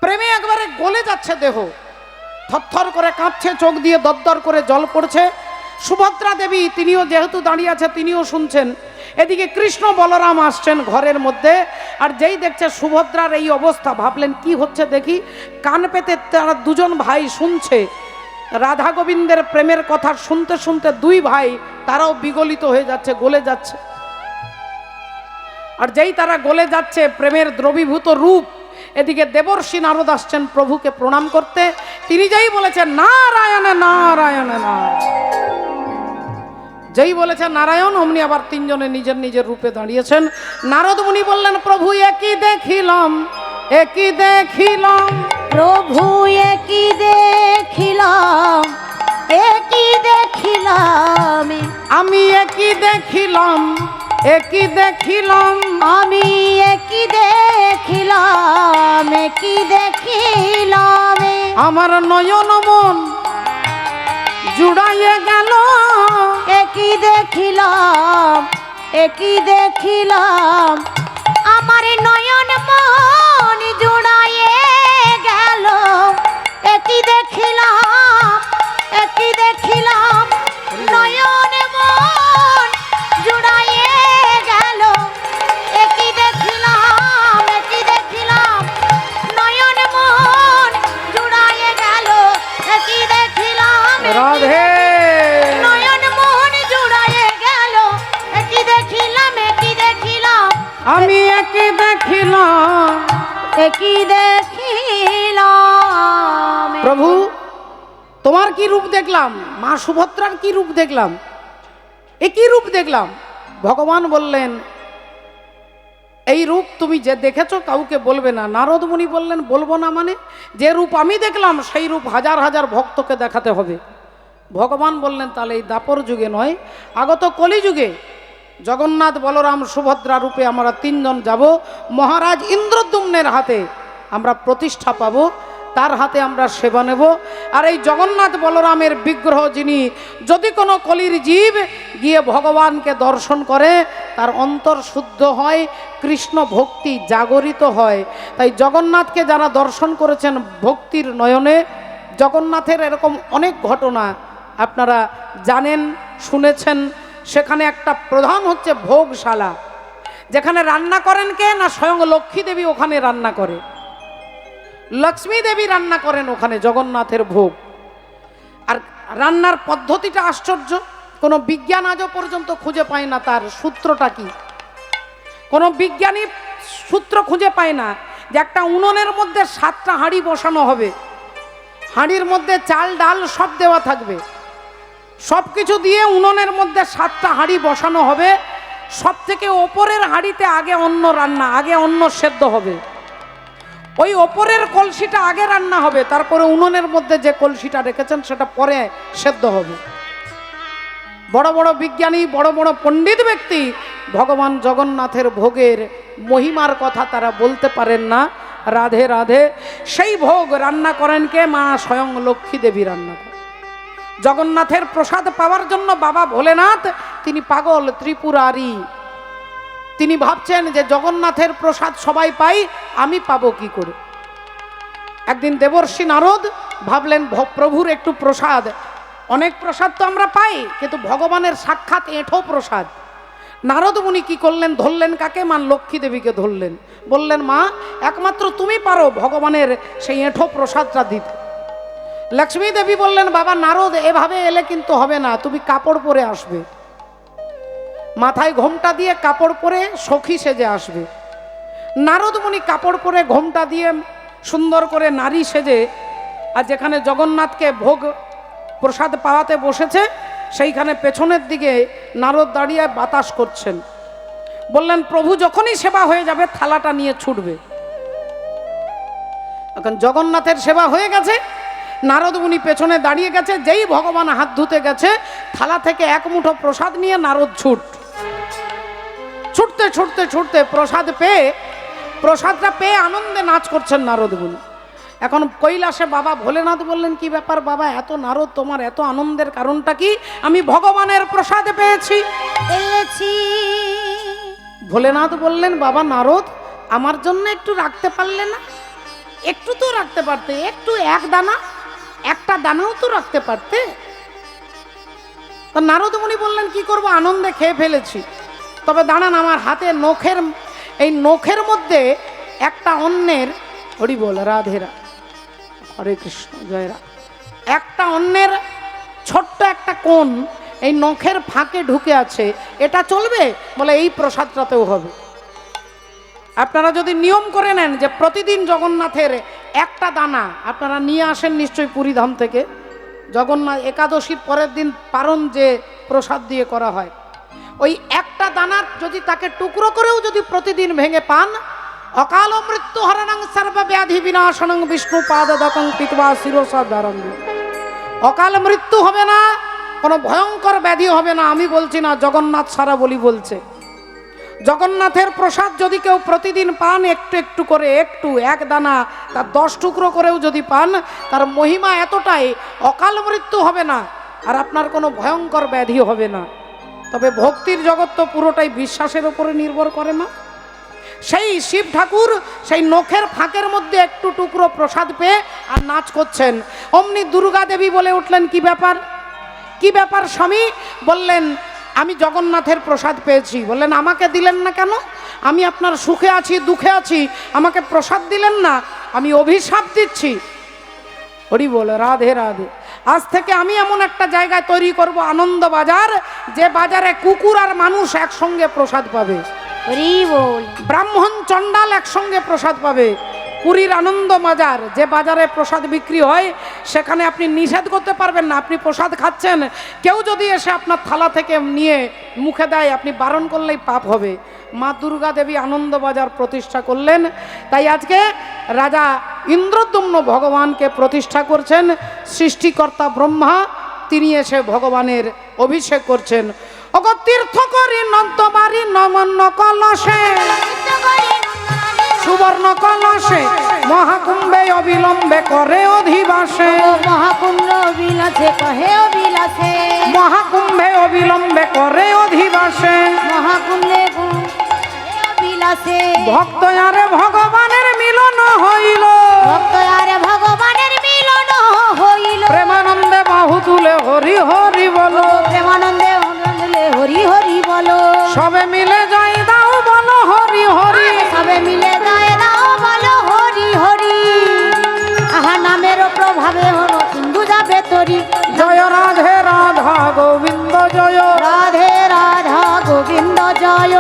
প্রেমে একবারে গলে যাচ্ছে দেহ, থরথর করে কাঁপছে, চোখ দিয়ে দরদর করে জল পড়ছে। সুভদ্রা দেবী তিনিও যেহেতু দাঁড়িয়ে আছে তিনিও শুনছেন। এদিকে কৃষ্ণ বলরাম আসছেন ঘরের মধ্যে, আর যেই দেখছে সুভদ্রার এই অবস্থা ভাবলেন কি হচ্ছে দেখি। কান পেতে তারা দুজন ভাই শুনছে রাধা গোবিন্দের প্রেমের কথা, শুনতে শুনতে 2 ভাই তারাও বিগলিত হয়ে যাচ্ছে, গলে যাচ্ছে। আর যেই তারা গলে যাচ্ছে, প্রেমের দ্রবীভূত রূপ, এদিকে দেবর্ষি নারদ আসছেন প্রভুকে প্রণাম করতে। তিনি যেই বলেছেন নারায়ণ নারায়ণ নারায়ণ, যেই বলেছেন নারায়ণ, অমনি আবার 3 জনে নিজের নিজের রূপে দাঁড়িয়েছেন। নারদ মুনি বললেন, প্রভু একই দেখিলাম, একই দেখিলাম, প্রভু একই দেখিলাম, একই দেখিলাম, আমি একই দেখিলাম, একই দেখিলাম, আমি একই দেখিলাম, একই দেখিলাম, আমার নয়ন মন জুড়াইয়ে গেল, একই দেখিলাম, একই দেখিলাম আমার নয়ন মন জুড়ায়ে গেল একই দেখিলাম নয়ন মন জুড়ায়ে গেল একই দেখিলাম নয়ন মন জুড়ায়ে গেল একই দেখিলাম রাধে নয়ন মন জুড়ায়ে গেল একই দেখিলাম আমি একই দেখিলাম। একই দেখিলাম প্রভু তোমার কি রূপ দেখলাম, মা সুভদ্রার কি রূপ দেখলাম, একই রূপ দেখলাম। ভগবান বললেন এই রূপ তুমি যে দেখেছো কাউকে বলবে না। নারদ মুনি বললেন বলবো না মানে, যে রূপ আমি দেখলাম সেই রূপ হাজার হাজার ভক্তকে দেখাতে হবে। ভগবান বললেন তাহলে এই দাপর যুগে নয়, আগত কলিযুগে জগন্নাথ বলরাম সুভদ্রা রূপে আমরা তিনজন যাব। মহারাজ ইন্দ্রদ্যুম্নের হাতে আমরা প্রতিষ্ঠা পাব, তার হাতে আমরা সেবা নেব। আর এই জগন্নাথ বলরামের বিগ্রহ যিনি, যদি কোনো কলির জীব গিয়ে ভগবানকে দর্শন করে তার অন্তর শুদ্ধ হয়, কৃষ্ণ ভক্তি জাগরিত হয়। তাই জগন্নাথকে যারা দর্শন করেছেন ভক্তির নয়নে, জগন্নাথের এরকম অনেক ঘটনা আপনারা জানেন, শুনেছেন। সেখানে একটা প্রধান হচ্ছে ভোগশালা, যেখানে রান্না করেন কে না স্বয়ং লক্ষ্মী দেবী ওখানে রান্না করে, লক্ষ্মী দেবী রান্না করেন ওখানে জগন্নাথের ভোগ। আর রান্নার পদ্ধতিটা আশ্চর্য, কোনো বিজ্ঞান আজও পর্যন্ত খুঁজে পায় না তার সূত্রটা কি। কোনো বিজ্ঞানী সূত্র খুঁজে পায় না যে একটা উনুনের মধ্যে 7টা হাঁড়ি বসানো হবে, হাঁড়ির মধ্যে চাল ডাল সব দেওয়া থাকবে, সব কিছু দিয়ে উনুনের মধ্যে 7টা হাঁড়ি বসানো হবে। সব থেকে ওপরের হাঁড়িতে আগে অন্ন রান্না, আগে অন্ন সেদ্ধ হবে, ওই ওপরের কলসিটা আগে রান্না হবে, তারপরে উনুনের মধ্যে যে কলসিটা রেখেছেন সেটা পরে সেদ্ধ হবে। বড় বড় বিজ্ঞানী, বড় বড় পণ্ডিত ব্যক্তি ভগবান জগন্নাথের ভোগের মহিমার কথা তারা বলতে পারেন না। রাধে রাধে। সেই ভোগ রান্না করেন কে? মা স্বয়ং লক্ষ্মী দেবী রান্না করেন। জগন্নাথের প্রসাদ পাওয়ার জন্য বাবা ভোলেনাথ তিনি পাগল, ত্রিপুরারি। তিনি ভাবছেন যে জগন্নাথের প্রসাদ সবাই পাই, আমি পাবো কি করে। একদিন দেবর্ষি নারদ ভাবলেন প্রভুর একটু প্রসাদ, অনেক প্রসাদ তো আমরা পাই কিন্তু ভগবানের সাক্ষাৎ এঁঠো প্রসাদ। নারদ মুনি কি করলেন? ধরলেন কাকে? মা লক্ষ্মী দেবীকে ধরলেন, বললেন মা একমাত্র তুমি পারো ভগবানের সেই এঁঠো প্রসাদটা দিতে। লক্ষ্মী দেবী বললেন বাবা নারদ এভাবে এলে কিন্তু হবে না, তুমি কাপড় পরে আসবে, মাথায় ঘোমটা দিয়ে কাপড় পরে সখী সেজে আসবে। নারদ মুনি কাপড় পরে ঘোমটা দিয়ে সুন্দর করে নারী সেজে, আর যেখানে জগন্নাথকে ভোগ প্রসাদ পাওয়াতে বসেছে সেইখানে পেছনের দিকে নারদ দাঁড়িয়ে বাতাস করছেন। বললেন প্রভু যখনই সেবা হয়ে যাবে থালাটা নিয়ে ছুটবে। এখন জগন্নাথের সেবা হয়ে গেছে, নারদ মুনি পেছনে দাঁড়িয়ে গেছে, যেই ভগবান হাত ধুতে গেছে থালা থেকে এক মুঠো প্রসাদ নিয়ে নারদ ছুটতে ছুটতে ছুটতে প্রসাদটা পেয়ে আনন্দে নাচ করছেন নারদ মুনি। এখন কৈলাসে বাবা ভোলেনাথ বললেন কি ব্যাপার বাবা, এত নারদ তোমার এত আনন্দের কারণটা কি? আমি ভগবানের প্রসাদ পেয়েছি। ভোলেনাথ বললেন বাবা নারদ আমার জন্য একটু রাখতে পারলে না? একটু তো রাখতে পারতে, একটু একটা দানাও তো রাখতে পারতে। তা নারদ মুনি বললেন কি করব, আনন্দে খেয়ে ফেলেছি। তবে দাঁড়ান, আমার হাতে নখের মধ্যে একটা অন্যের, হরি বল রাধে রাধে হরে কৃষ্ণ জয় রাধে, একটা অন্যের ছোট্ট একটা কোণ এই নখের ফাঁকে ঢুকে আছে, এটা চলবে? বলে এই প্রসাদটাতেও হবে। আপনারা যদি নিয়ম করে নেন যে প্রতিদিন জগন্নাথের একটা দানা আপনারা নিয়ে আসেন নিশ্চয়ই পুরীধাম থেকে, জগন্নাথ একাদশীর পরের দিন পারণ যে প্রসাদ দিয়ে করা হয়, ওই একটা দানা যদি তাকে টুকরো করেও যদি প্রতিদিন ভেঙে পান, অকাল মৃত্যু হরণং সর্বব্যাধি বিনাশনং বিষ্ণু পাদদকং পিত্বা শিরসা ধারণ। অকাল মৃত্যু হবে না, কোনো ভয়ঙ্কর ব্যাধি হবে না। আমি বলছি না, জগন্নাথ সারা বলি বলছে। জগন্নাথের প্রসাদ যদি কেউ প্রতিদিন পান একটু একটু করে, এক দানা তার 10 টুকরো করেও যদি পান, তার মহিমা এতটাই, অকাল মৃত্যু হবে না আর আপনার কোনো ভয়ঙ্কর ব্যাধি হবে না। তবে ভক্তির জগৎ তো পুরোটাই বিশ্বাসের উপরে নির্ভর করে না। সেই শিব ঠাকুর সেই নখের ফাঁকের মধ্যে একটু টুকরো প্রসাদ পেয়ে আর নাচ করছেন। অমনি দুর্গা দেবী বলে উঠলেন, কি ব্যাপার, কি ব্যাপার স্বামী? বললেন, আমি জগন্নাথের প্রসাদ পেয়েছি। বললেন, আমাকে দিলেন না কেন? আমি আপনার সুখে আছি, দুঃখে আছি, আমাকে প্রসাদ দিলেন না? আমি অভিশাপ দিচ্ছি। হরি বল, রাধে রাধে। আজ থেকে আমি এমন একটা জায়গায় তৈরি করব, আনন্দ বাজার, যে বাজারে কুকুর আর মানুষ একসঙ্গে প্রসাদ পাবে। হরি বল। ব্রাহ্মণ চণ্ডাল একসঙ্গে প্রসাদ পাবে। পুরীর আনন্দ বাজার, যে বাজারে প্রসাদ বিক্রি হয়, সেখানে আপনি নিষেধ করতে পারবেন না। আপনি প্রসাদ খাচ্ছেন, কেউ যদি এসে আপনার থালা থেকে নিয়ে মুখে দেয়, আপনি বারণ করলেই পাপ হবে। মা দুর্গা দেবী আনন্দ বাজার প্রতিষ্ঠা করলেন। তাই আজকে রাজা ইন্দ্রদ্যুম্ন ভগবানকে প্রতিষ্ঠা করছেন। সৃষ্টিকর্তা ব্রহ্মা তিনি এসে ভগবানের অভিষেক করছেন। ওগো তীর্থ করি নন্দবাড়ি নমন্ন কলসে, সুবর্ণ কলসে মহাকুম্ভে অবিলম্বে করে অধিবাসে। ও মহাকুম্ভ বিলাসে কহে বিলাসে, মহাকুম্ভে অবিলম্বে করে অধিবাসে। মহাকুম্ভে বিলাসে ভক্ত আরে ভগবানের মিলন হইল, ভক্ত আরে ভগবানের মিলন হইল। প্রেমানন্দে বাহু তুলে হরি হরি বলো, প্রেমানন্দে আনন্দে হরি হরি বলো। সবে মিলে যাই দাও বলো হরি হরি। সবে মিলে যায় দাও বলো হরি হরি। আহা নামের প্রভাবে হলো সিন্ধু যাবে তরি। জয় রাধে রাধা গোবিন্দ জয়, রাধে রাধা গোবিন্দ জয়।